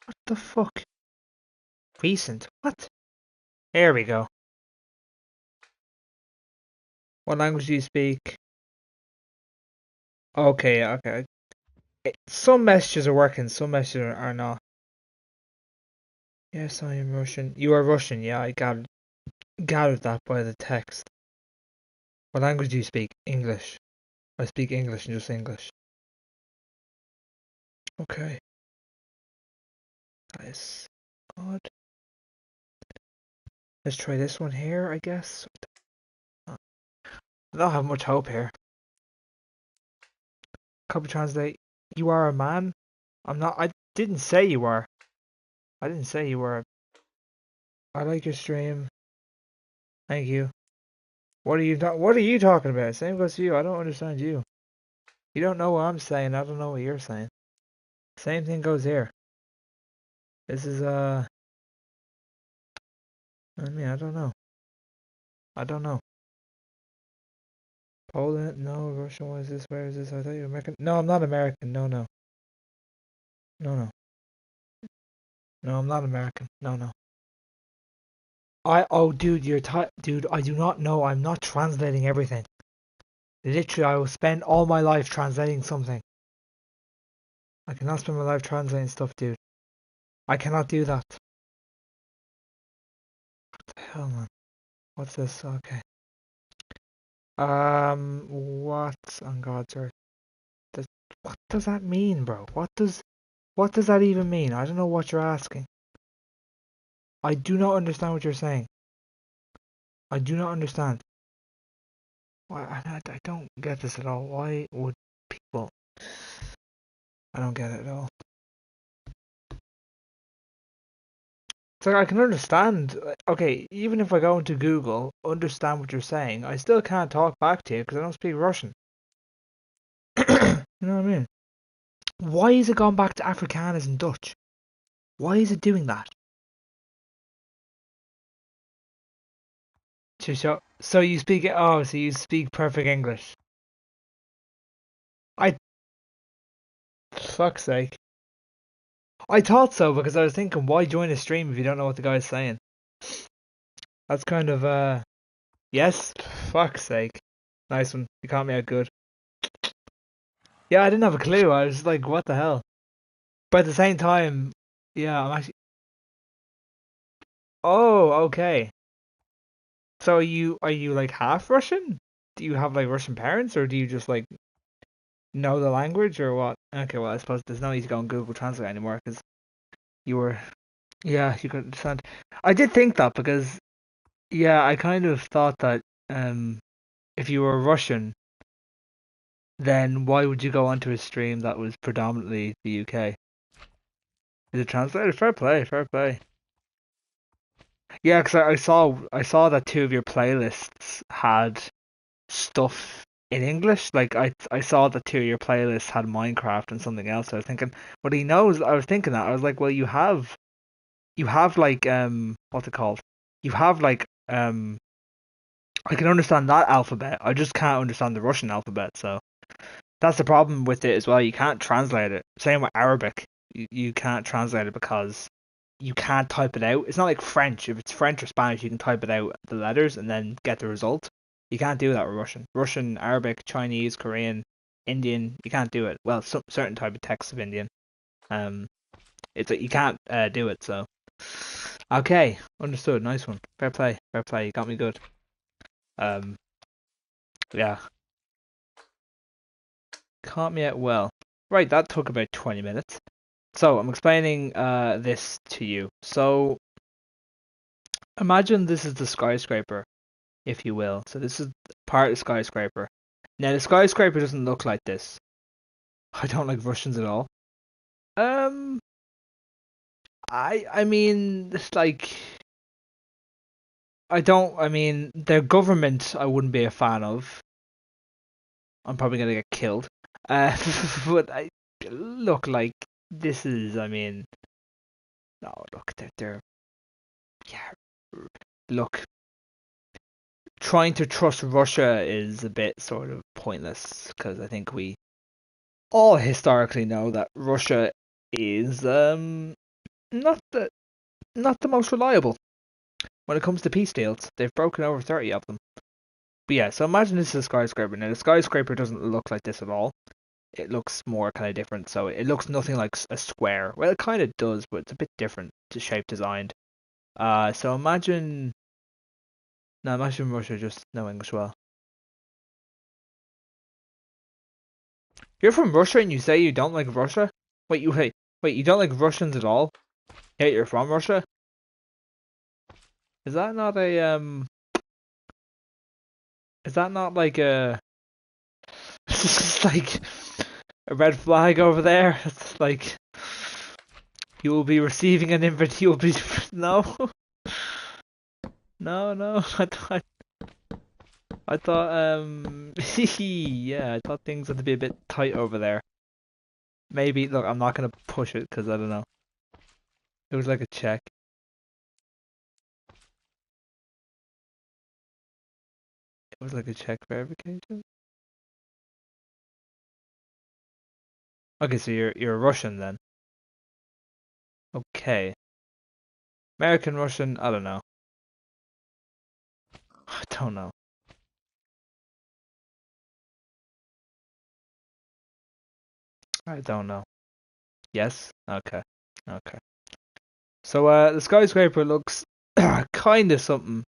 What the fuck? Recent? What? There we go. What language do you speak? Okay, okay. Some messages are working, some messages are not. Yes, I am Russian. You are Russian, yeah, I gathered that by the text. What language do you speak? English. I speak English and just English. Okay. That is odd. Let's try this one here, I guess. I don't have much hope here. Copy translate. You are a man? I'm not. I didn't say you were. I didn't say you were. I like your stream. Thank you. What are you talking about? Same goes to you. I don't understand you. You don't know what I'm saying. I don't know what you're saying. Same thing goes here. This is I mean, I don't know. I don't know. Poland? No. Russia? What is this? Where is this? I thought you were American. No, I'm not American. No, no, no, no, no. I'm not American. No, no. Dude, dude. I do not know. I'm not translating everything. Literally, I will spend all my life translating something. I cannot spend my life translating stuff, dude. I cannot do that. What the hell, man? What's this? Okay. What on God's earth? What does that mean, bro? What does that even mean? I don't know what you're asking. I do not understand what you're saying. I do not understand. Why? I don't get this at all. Why would people? I don't get it at all. It's like I can understand. Okay, even if I go into Google, understand what you're saying, I still can't talk back to you because I don't speak Russian. You know what I mean? Why is it gone back to Afrikaners and Dutch? Why is it doing that? So you speak so you speak perfect English. I Fuck's sake. I thought so because I was thinking, why join a stream if you don't know what the guy's saying? That's kind of yes. Fuck's sake. Nice one. You caught me out good. Yeah, I didn't have a clue. I was like, what the hell? But at the same time, yeah, I'm actually. Oh, okay. So are you like half Russian? Do you have like Russian parents, or do you just like know the language, or what? Okay, well, I suppose there's no need to go on Google Translate anymore because you were. Yeah, you could understand. I did think that because yeah, I kind of thought that if you were Russian, then why would you go onto a stream that was predominantly the UK? Is it translated? Fair play, fair play. Yeah, because I saw that two of your playlists had stuff in English. Like I saw that two of your playlists had Minecraft and something else. I was thinking, well, he knows. I was thinking that. I was like, well, you have like what's it called? You have like I can understand that alphabet. I just can't understand the Russian alphabet. So that's the problem with it as well. You can't translate it. Same with Arabic. You can't translate it because you can't type it out. It's not like French. If it's French or Spanish, you can type it out the letters and then get the result. You can't do that with Russian. Russian, Arabic, Chinese, Korean, Indian. You can't do it. Well, some certain type of text of Indian. Um, it's like you can't do it. So okay, understood. Nice one. Fair play. Fair play. You got me good. Um, yeah, caught me out well. Right, that took about 20 minutes. So I'm explaining this to you. So imagine this is the skyscraper, if you will. So this is part of the skyscraper. Now the skyscraper doesn't look like this. I don't like Russians at all. Um, I mean, it's like I don't. I mean, their government I wouldn't be a fan of. I'm probably gonna get killed. But I look like this is. I mean, no, look, they're yeah. Look, trying to trust Russia is a bit sort of pointless because I think we all historically know that Russia is not the most reliable when it comes to peace deals. They've broken over 30 of them. But yeah, so imagine this is a skyscraper. Now the skyscraper doesn't look like this at all. it looks more kind of different. So it looks nothing like a square. Well, it kind of does, but it's a bit different to shape designed. So imagine, no, imagine Russia just know English well. You're from Russia and you say you don't like Russia? Wait, you don't like Russians at all? Yeah, you're from Russia? Is that not a Is that not like a it's like a red flag over there? It's like you will be receiving an invite. You will be no, no. I thought yeah, I thought things had to be a bit tight over there. Maybe look, I'm not gonna push it because I don't know. It was like a check. It was like a check verification. Okay, so you're Russian then. Okay. American Russian, I don't know. I don't know. I don't know. Yes? Okay. Okay. So the skyscraper looks kind of something.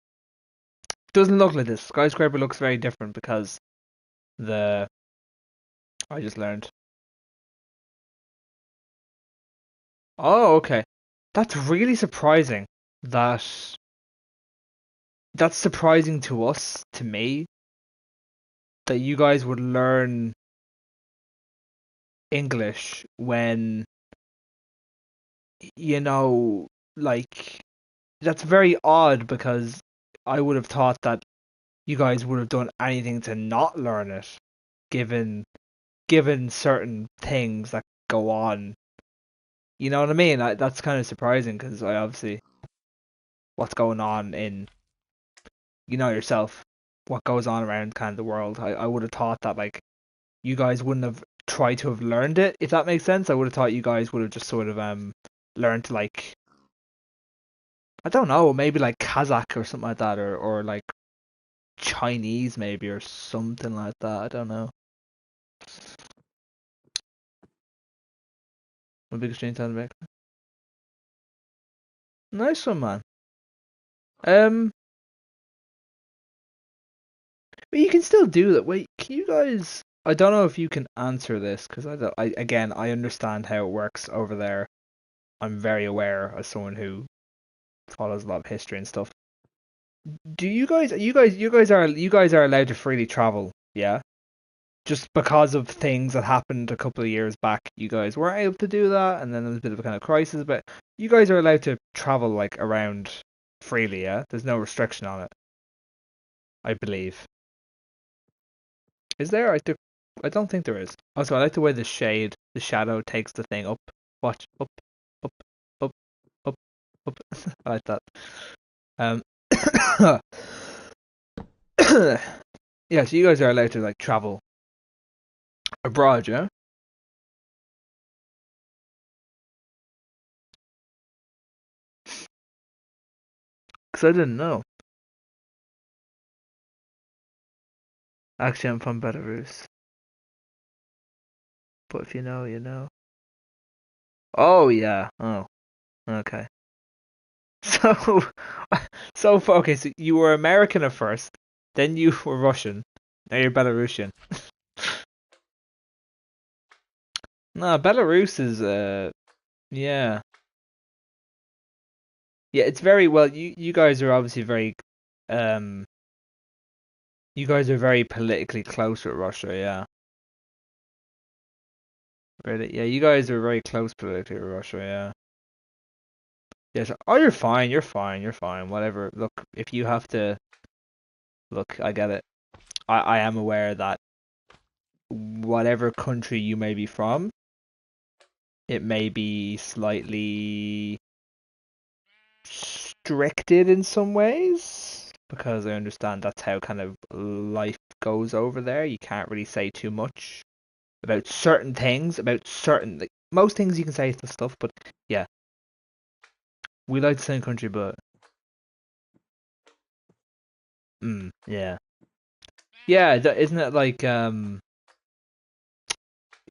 Doesn't look like this. Skyscraper looks very different because the I just learned. Oh, okay. That's really surprising. That that's surprising to us, to me, that you guys would learn English when you know, like that's very odd because I would have thought that you guys would have done anything to not learn it, given certain things that go on. You know what I mean? That's kind of surprising because I obviously what's going on in you know yourself, what goes on around kind of the world. I would have thought that like you guys wouldn't have tried to have learned it, if that makes sense. I would have thought you guys would have just sort of learned to like I don't know, maybe like Kazakh or something like that, or like Chinese maybe or something like that. I don't know. My biggest dream time back. Nice one, man. Um, but you can still do that. Wait, can you guys? I don't know if you can answer this because I don't. I again, I understand how it works over there. I'm very aware as someone who follows a lot of history and stuff. Do you guys are allowed to freely travel? Yeah. Just because of things that happened a couple of years back, you guys weren't able to do that, and then there was a bit of a kind of crisis. But you guys are allowed to travel like around freely. Yeah. There's no restriction on it, I believe. Is there? I don't think there is. Also, I like the way the shadow takes the thing up. Watch up, up, up, up, up. I like that. Um, yeah. So you guys are allowed to like travel abroad, yeah? Because I didn't know. Actually, I'm from Belarus, but if you know, you know. Oh yeah. Oh, okay. So, okay. So you were American at first, then you were Russian, now you're Belarusian. No, Belarus is yeah. Yeah, it's very well. You guys are obviously very, um, you guys are very politically close with Russia. Yeah, really. Yeah, you guys are very close politically with Russia. Yeah. Yes. Oh, you're fine. You're fine. You're fine. Whatever. Look, if you have to, look, I get it. I am aware that whatever country you may be from, it may be slightly restricted in some ways because I understand that's how kind of life goes over there. You can't really say too much about certain things, about certain like most things you can say to stuff, but yeah, we like the same country, but yeah, yeah, isn't it like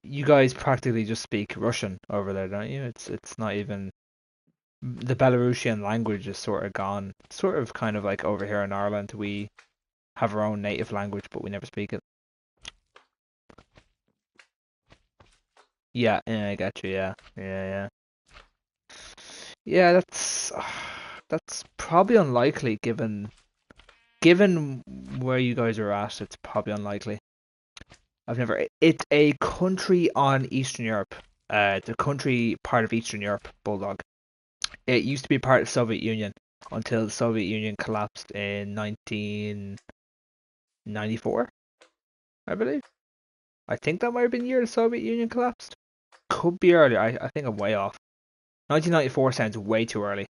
you guys practically just speak Russian over there, don't you? It's not even the Belarusian language is sort of gone. Sort of kind of like over here in Ireland, we have our own native language, but we never speak it. Yeah, yeah, I got you. Yeah, yeah, yeah. That's probably unlikely given where you guys are at. It's probably unlikely. I've never. It's a country on Eastern Europe. It's a country part of Eastern Europe. Bulldog. It used to be part of the Soviet Union until the Soviet Union collapsed in 1994, I believe. I think that might have been the year the Soviet Union collapsed. Could be earlier. I think I'm way off. 1994 sounds way too early.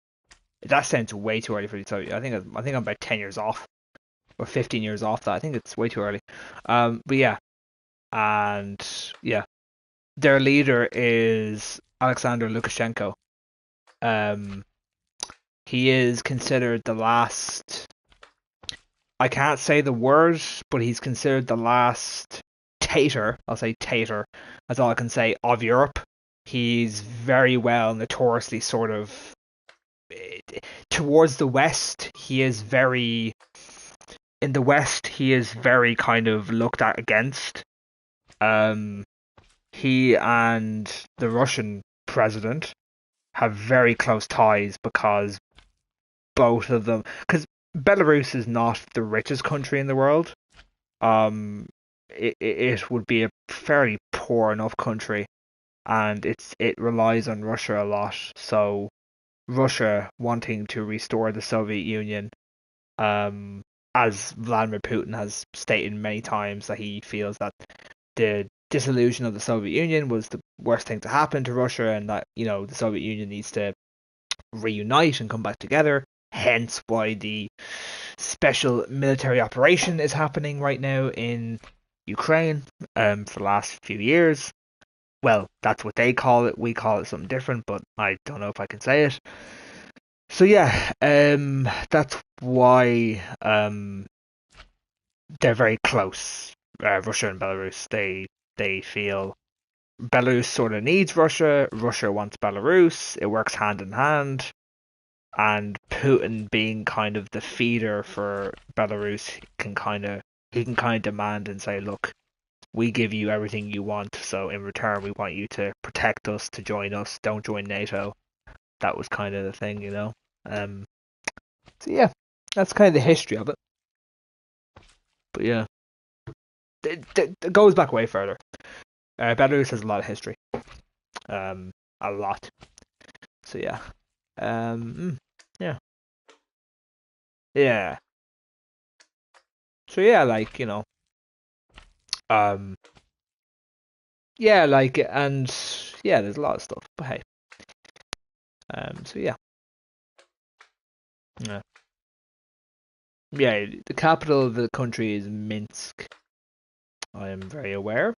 That sounds way too early for the Soviet. I think I'm about 10 years off or 15 years off that. I think it's way too early. But yeah, and yeah, their leader is Alexander Lukashenko. Um, he is considered the last. I can't say the word, but he's considered the last tater. I'll say tater. That's all I can say of Europe. He's very well notoriously sort of towards the west. He is very in the west. He is very kind of looked at against. Um, he and the Russian president have very close ties because both of them, because Belarus is not the richest country in the world. It would be a fairly poor enough country, and it relies on Russia a lot. So Russia wanting to restore the Soviet Union, um, as Vladimir Putin has stated many times that he feels that the dissolution of the Soviet Union was the worst thing to happen to Russia, and that the Soviet Union needs to reunite and come back together. Hence, why the special military operation is happening right now in Ukraine. For the last few years. Well, that's what they call it. We call it something different, but I don't know if I can say it. So yeah, that's why they're very close. Russia and Belarus. They feel Belarus sort of needs Russia. Russia wants Belarus. It works hand in hand. And Putin being kind of the feeder for Belarus he can kind of demand and say, look, we give you everything you want, so in return we want you to protect us, to join us, don't join NATO. That was kind of the thing. Um, so yeah, that's kind of the history of it. But yeah, it goes back way further. Belarus has a lot of history, a lot. So yeah, yeah, yeah. So yeah, like um, yeah, like and yeah, there's a lot of stuff. But hey, so yeah, yeah, yeah. The capital of the country is Minsk. I am very aware.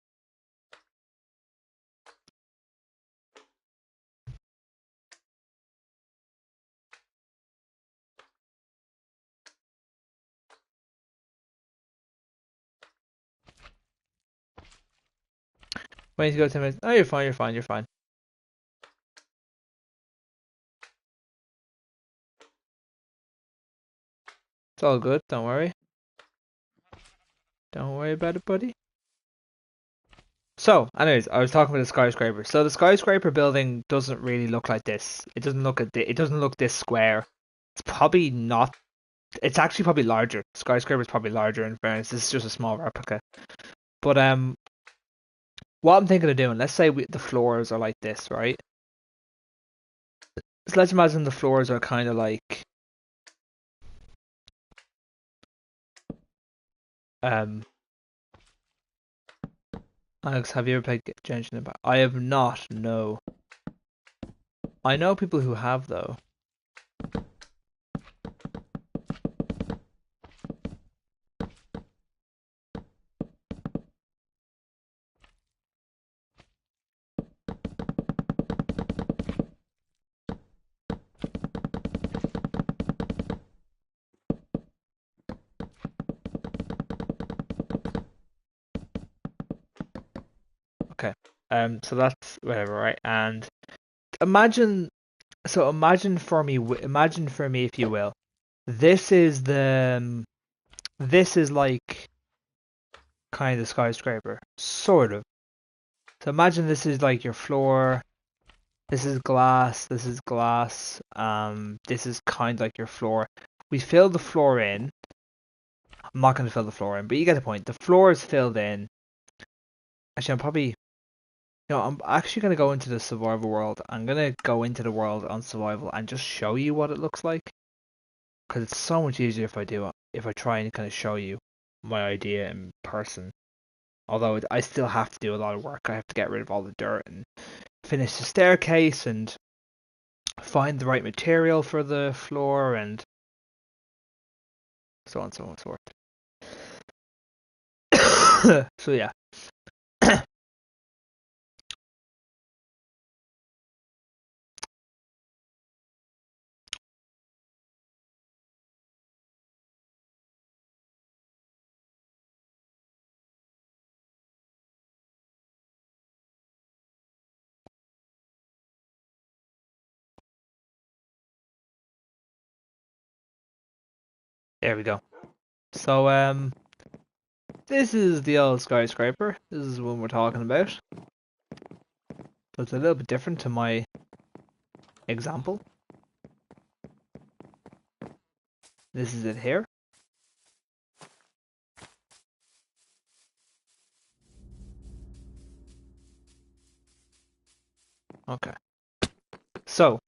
When you go 10 minutes, oh, you're fine, you're fine, you're fine. It's all good. Don't worry. Don't worry about it, buddy. So, anyways, I was talking about the skyscraper. So the skyscraper building doesn't really look like this. It doesn't look this square. It's probably not. It's actually probably larger. Skyscraper is probably larger. In fairness, this is just a small replica. But what I'm thinking of doing, let's say the floors are like this, right? So let's imagine the floors are kind of like um. Alex, have you ever played Genshin Impact? I have not. No. I know people who have though. Okay. So that's whatever, right? And imagine, imagine for me, if you will, this is this is like kind of skyscraper, sort of. So imagine this is like your floor. This is glass. This is glass. This is kind of like your floor. We fill the floor in. I'm not going to fill the floor in, but you get the point. The floor is filled in. Actually, I'm probably, I'm actually going to go into the survival world. I'm going to go into the world on survival and just show you what it looks like. Because it's so much easier if I do it, if I try and kind of show you my idea in person. Although I still have to do a lot of work. I have to get rid of all the dirt and finish the staircase and find the right material for the floor and so on, so on, so forth. So yeah, there we go. So this is the old skyscraper. This is what we're talking about. So it's a little bit different to my example. This is it here. Okay. So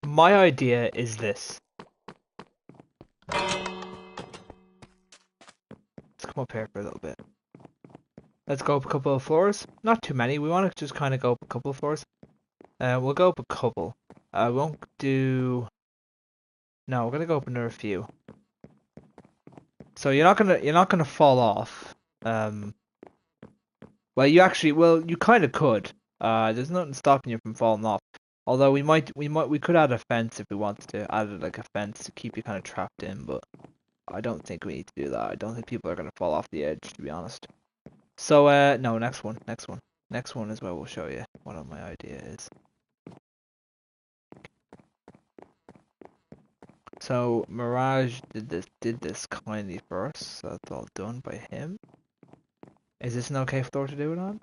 my idea is this. Let's come up here for a little bit. Let's go up a couple of floors. Not too many. We want to just kind of go up a couple of floors. We'll go up a couple. I won't do. No, we're gonna go up another few. So you're not gonna fall off. Well, you kind of could. There's nothing stopping you from falling off. Although we could add a fence if we wanted to add like a fence to keep you kind of trapped in, but I don't think we need to do that. I don't think people are gonna fall off the edge, to be honest. So no, next one is where we'll show you what my idea is. So Mirage did this kindly for us, so that's all done by him. Is this an okay floor to do it on?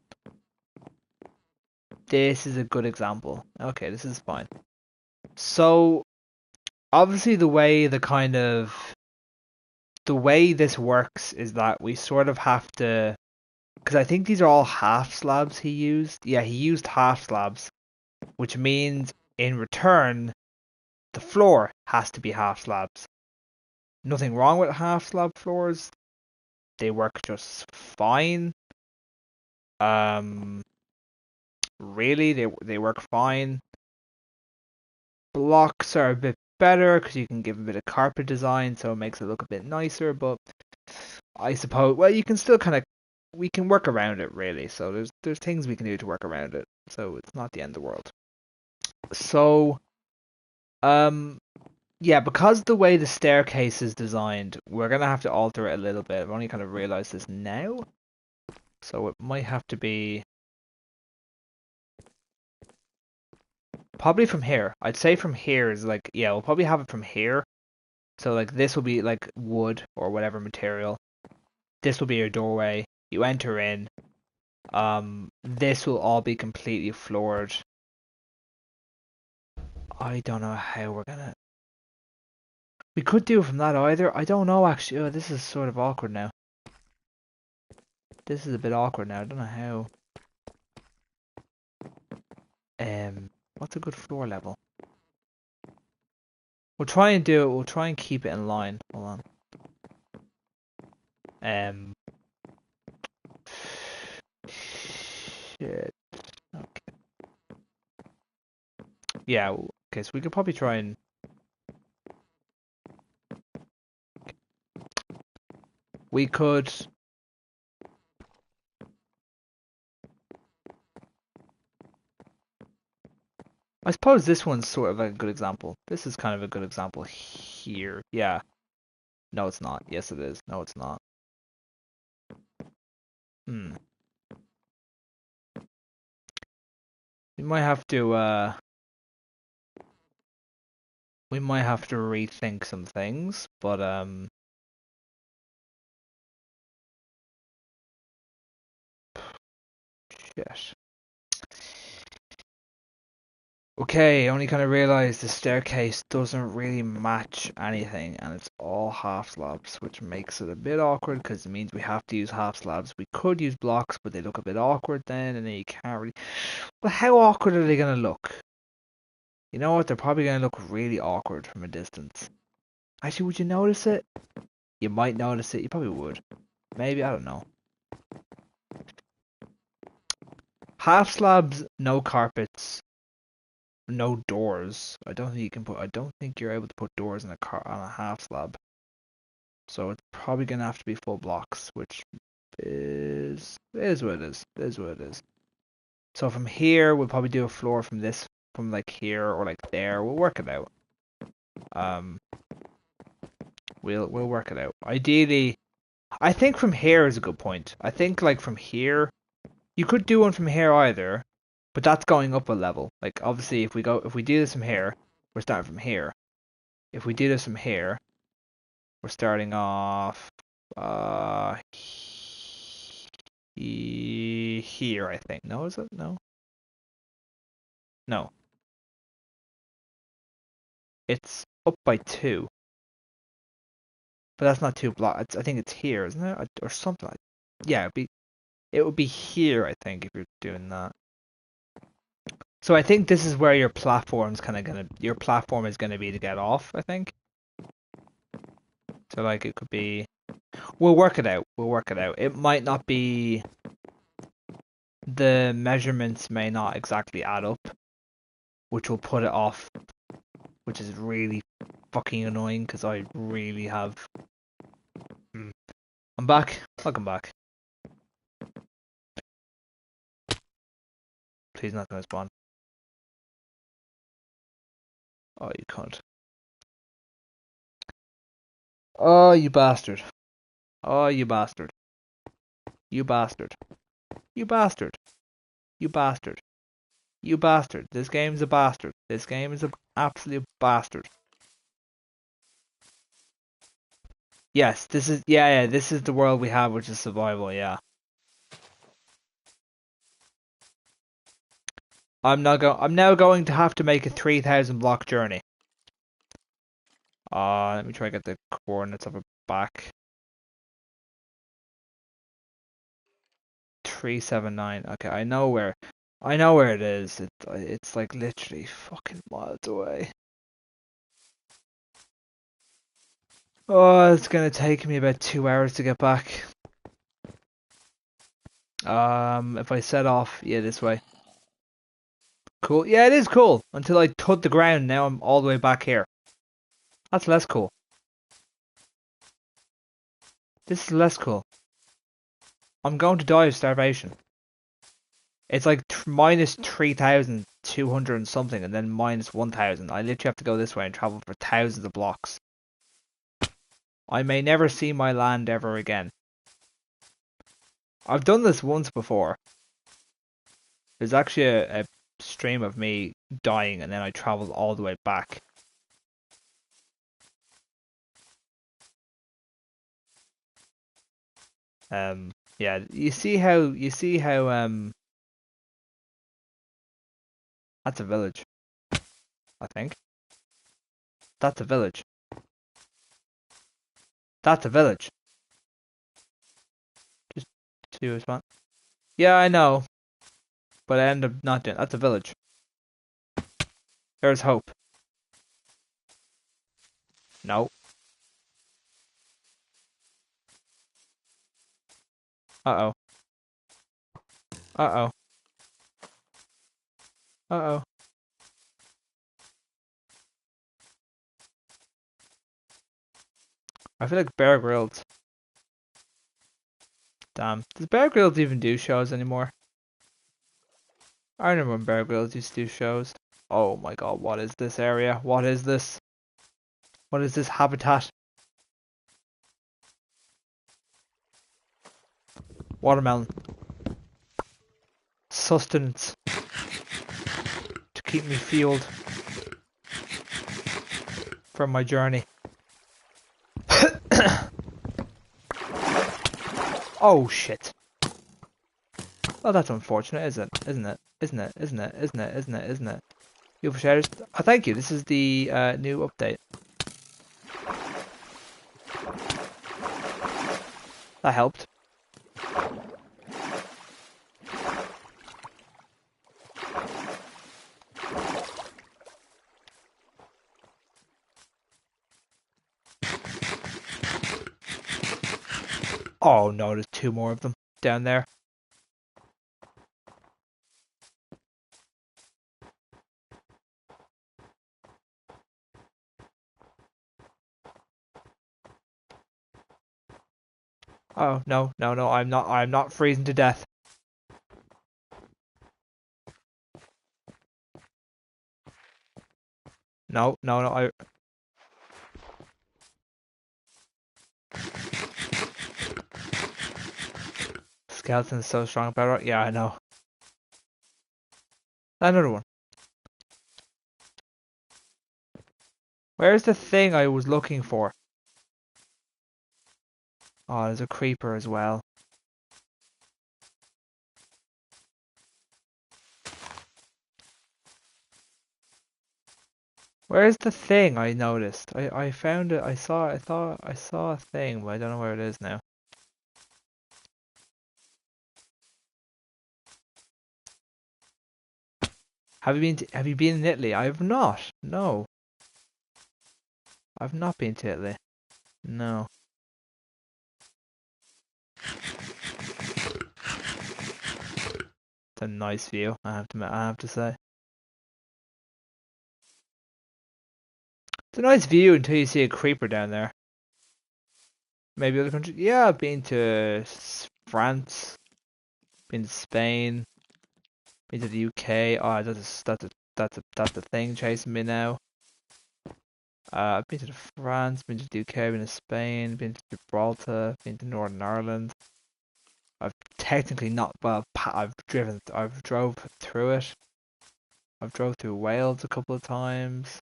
This is a good example. Okay, this is fine. So obviously the way this works is that we sort of have to, because I think these are all half slabs he used. Yeah, he used half slabs, which means in return the floor has to be half slabs. Nothing wrong with half slab floors. They work just fine. Um, really, they work fine. Blocks are a bit better because you can give a bit of carpet design, so it makes it look a bit nicer. But I suppose, well, you can still kind of, we can work around it really. So there's things we can do to work around it. So it's not the end of the world. So um, yeah, because the way the staircase is designed, we're gonna have to alter it a little bit. I've only kind of realized this now, so it might have to be probably from here. I'd say from here is like, yeah, we'll probably have it from here. So like this will be like wood or whatever material. This will be your doorway. You enter in. This will all be completely floored. I don't know how we're gonna. We could do it from that either. I don't know actually. Oh, this is sort of awkward now. This is a bit awkward now. I don't know how. What's a good floor level? We'll try and do it. We'll try and keep it in line. Hold on. Um. Shit. Okay. Yeah. Okay. So we could probably try and. We could. I suppose this one's sort of a good example. This is kind of a good example here. Yeah. No, it's not. Yes, it is. No, it's not. Hmm. We might have to rethink some things, but shit. Okay, I only kind of realized the staircase doesn't really match anything, and it's all half slabs, which makes it a bit awkward because it means we have to use half slabs. We could use blocks, but they look a bit awkward then, and then you can't really. Well, how awkward are they gonna look? You know what? They're probably gonna look really awkward from a distance. Actually, would you notice it? You might notice it. You probably would. Maybe, I don't know. Half slabs, no carpets, no doors. I don't think you can put. I don't think you're able to put doors in a car on a half slab. So it's probably gonna have to be full blocks, which is what it is. It is what it is. So from here, we'll probably do a floor from this, from like here or like there. We'll work it out. Um, we'll work it out. Ideally, I think from here is a good point. I think like from here, you could do one from here either, but that's going up a level. Like obviously, if we do this from here, we're starting from here. If we do this from here, we're starting off here, I think. No, is it? No. No. It's up by two. But that's not two blocks. I think it's here, isn't it? Or something like. Yeah, it would be here, I think, if you're doing that. So I think this is where your your platform is gonna be to get off, I think. So like it could be we'll work it out. We'll work it out. It might not be the measurements may not exactly add up, which will put it off, which is really fucking annoying because I really have I'm back. Welcome back. Please not gonna spawn. Oh, you cunt. Oh, you bastard. Oh, you bastard. You bastard. You bastard. You bastard. You bastard. This game's a bastard. This game is an absolute bastard. Yes, this is yeah, this is the world we have, which is survival, yeah. I'm now going to have to make a 3,000 block journey. Let me try to get the coordinates of it back. 379. Okay, I know where it is. It's like literally fucking miles away. Oh, it's gonna take me about 2 hours to get back. If I set off, yeah, this way. Cool. Yeah, it is cool. Until I touch the ground, now I'm all the way back here. That's less cool. This is less cool. I'm going to die of starvation. It's like minus 3,200 and something, and then minus 1,000. I literally have to go this way and travel for thousands of blocks. I may never see my land ever again. I've done this once before. There's actually a stream of me dying, and then I traveled all the way back. Yeah, you see how that's a village, I think. That's a village. That's a village. Just see what's fun. Yeah, I know. But I ended up not doing that's a village. There's hope. No. Uh-oh. Uh-oh. Uh-oh. I feel like Bear Grylls. Damn. Does Bear Grylls even do shows anymore? I remember when Bear Grylls used to do shows. Oh my god, what is this area? What is this? What is this habitat? Watermelon. Sustenance. keep me fueled from my journey. Oh shit. Oh, that's unfortunate, isn't it? Isn't it? Isn't it? Isn't it? Isn't it? Isn't it? Isn't it? You for shares. Oh, thank you. This is the new update. That helped. Oh no, there's two more of them down there. Oh no, no, no, I'm not freezing to death. No, no, no, Skeleton's so strong, better. Yeah, I know. Another one. Where's the thing I was looking for? Oh, there's a creeper as well. Where's the thing I noticed? I found it. I thought I saw a thing, but I don't know where it is now. Have you been in Italy? I have not. No. I've not been to Italy. No. It's a nice view, I have to say. It's a nice view until you see a creeper down there. Maybe other countries. Yeah, I've been to France, been to Spain, been to the UK. Oh, that's a thing chasing me now. I've been to France, been to the UK, been to Spain, been to Gibraltar, been to Northern Ireland. I've technically not, well, I've drove through it. I've drove through Wales a couple of times.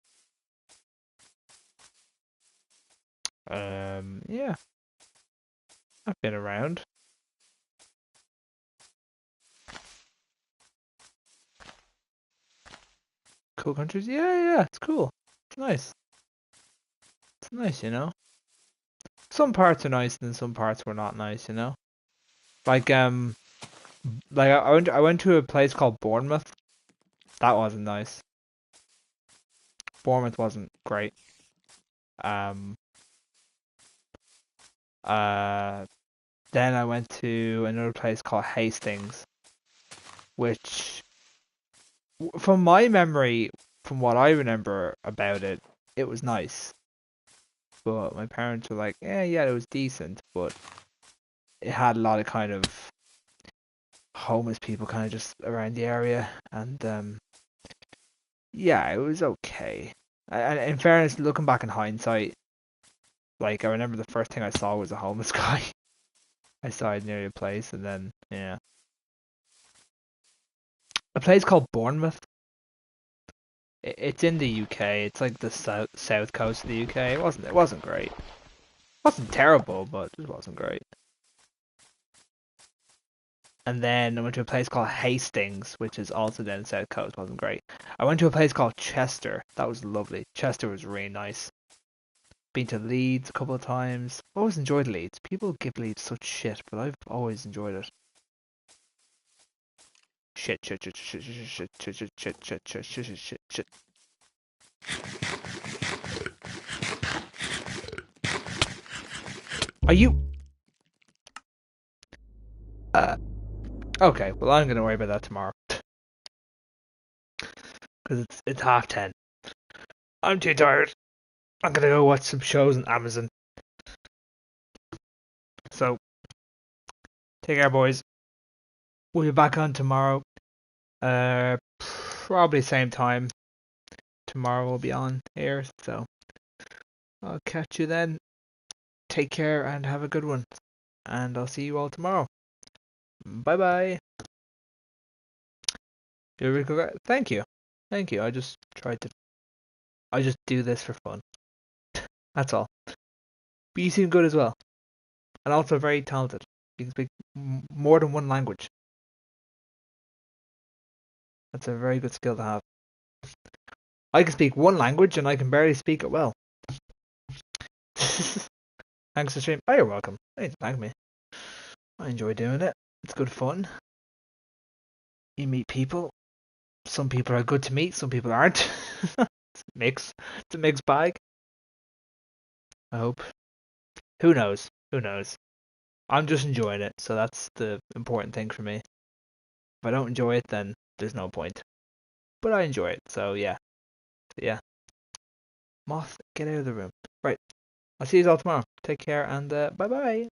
Yeah, I've been around. Cool countries, yeah, it's cool. It's nice. It's nice, you know. Some parts are nice and some parts were not nice, you know. Like I went to a place called Bournemouth. That wasn't nice. Bournemouth wasn't great. Um uh then I went to another place called Hastings, which from my memory, from what I remember about it, it was nice. But my parents were like, yeah, it was decent, but it had a lot of kind of homeless people kind of just around the area, and yeah, it was okay. And in fairness, looking back in hindsight, like I remember the first thing I saw was a homeless guy. I saw it near a place, and then yeah, a place called Bournemouth. It's in the UK. It's like the south coast of the UK. It wasn't great. It wasn't terrible, but it wasn't great. And then I went to a place called Hastings, which is also down the south coast. It wasn't great. I went to a place called Chester. That was lovely. Chester was really nice. Been to Leeds a couple of times. Always enjoyed Leeds. People give Leeds such shit, but I've always enjoyed it. Shit, shit, shit, shit, shit, shit, shit, shit, shit, shit, shit, shit, shit, shit, shit. Are you? Okay. Well, I'm gonna worry about that tomorrow because it's 10:30. I'm too tired. I'm gonna go watch some shows on Amazon. So take care, boys. We'll be back on tomorrow. Probably same time. Tomorrow we'll be on here, so I'll catch you then. Take care and have a good one. And I'll see you all tomorrow. Bye bye. Thank you. Thank you. I just do this for fun. That's all. But you seem good as well, and also very talented. You can speak more than one language. That's a very good skill to have. I can speak one language and I can barely speak it well. Thanks for stream. Oh, you're welcome. Don't thank me. I enjoy doing it. It's good fun. You meet people. Some people are good to meet, some people aren't. It's a mixed bag. I hope. Who knows? Who knows? I'm just enjoying it, so that's the important thing for me. If I don't enjoy it, then there's no point. But I enjoy it, so yeah. Yeah. Moth, get out of the room. Right. I'll see you all tomorrow. Take care and bye bye.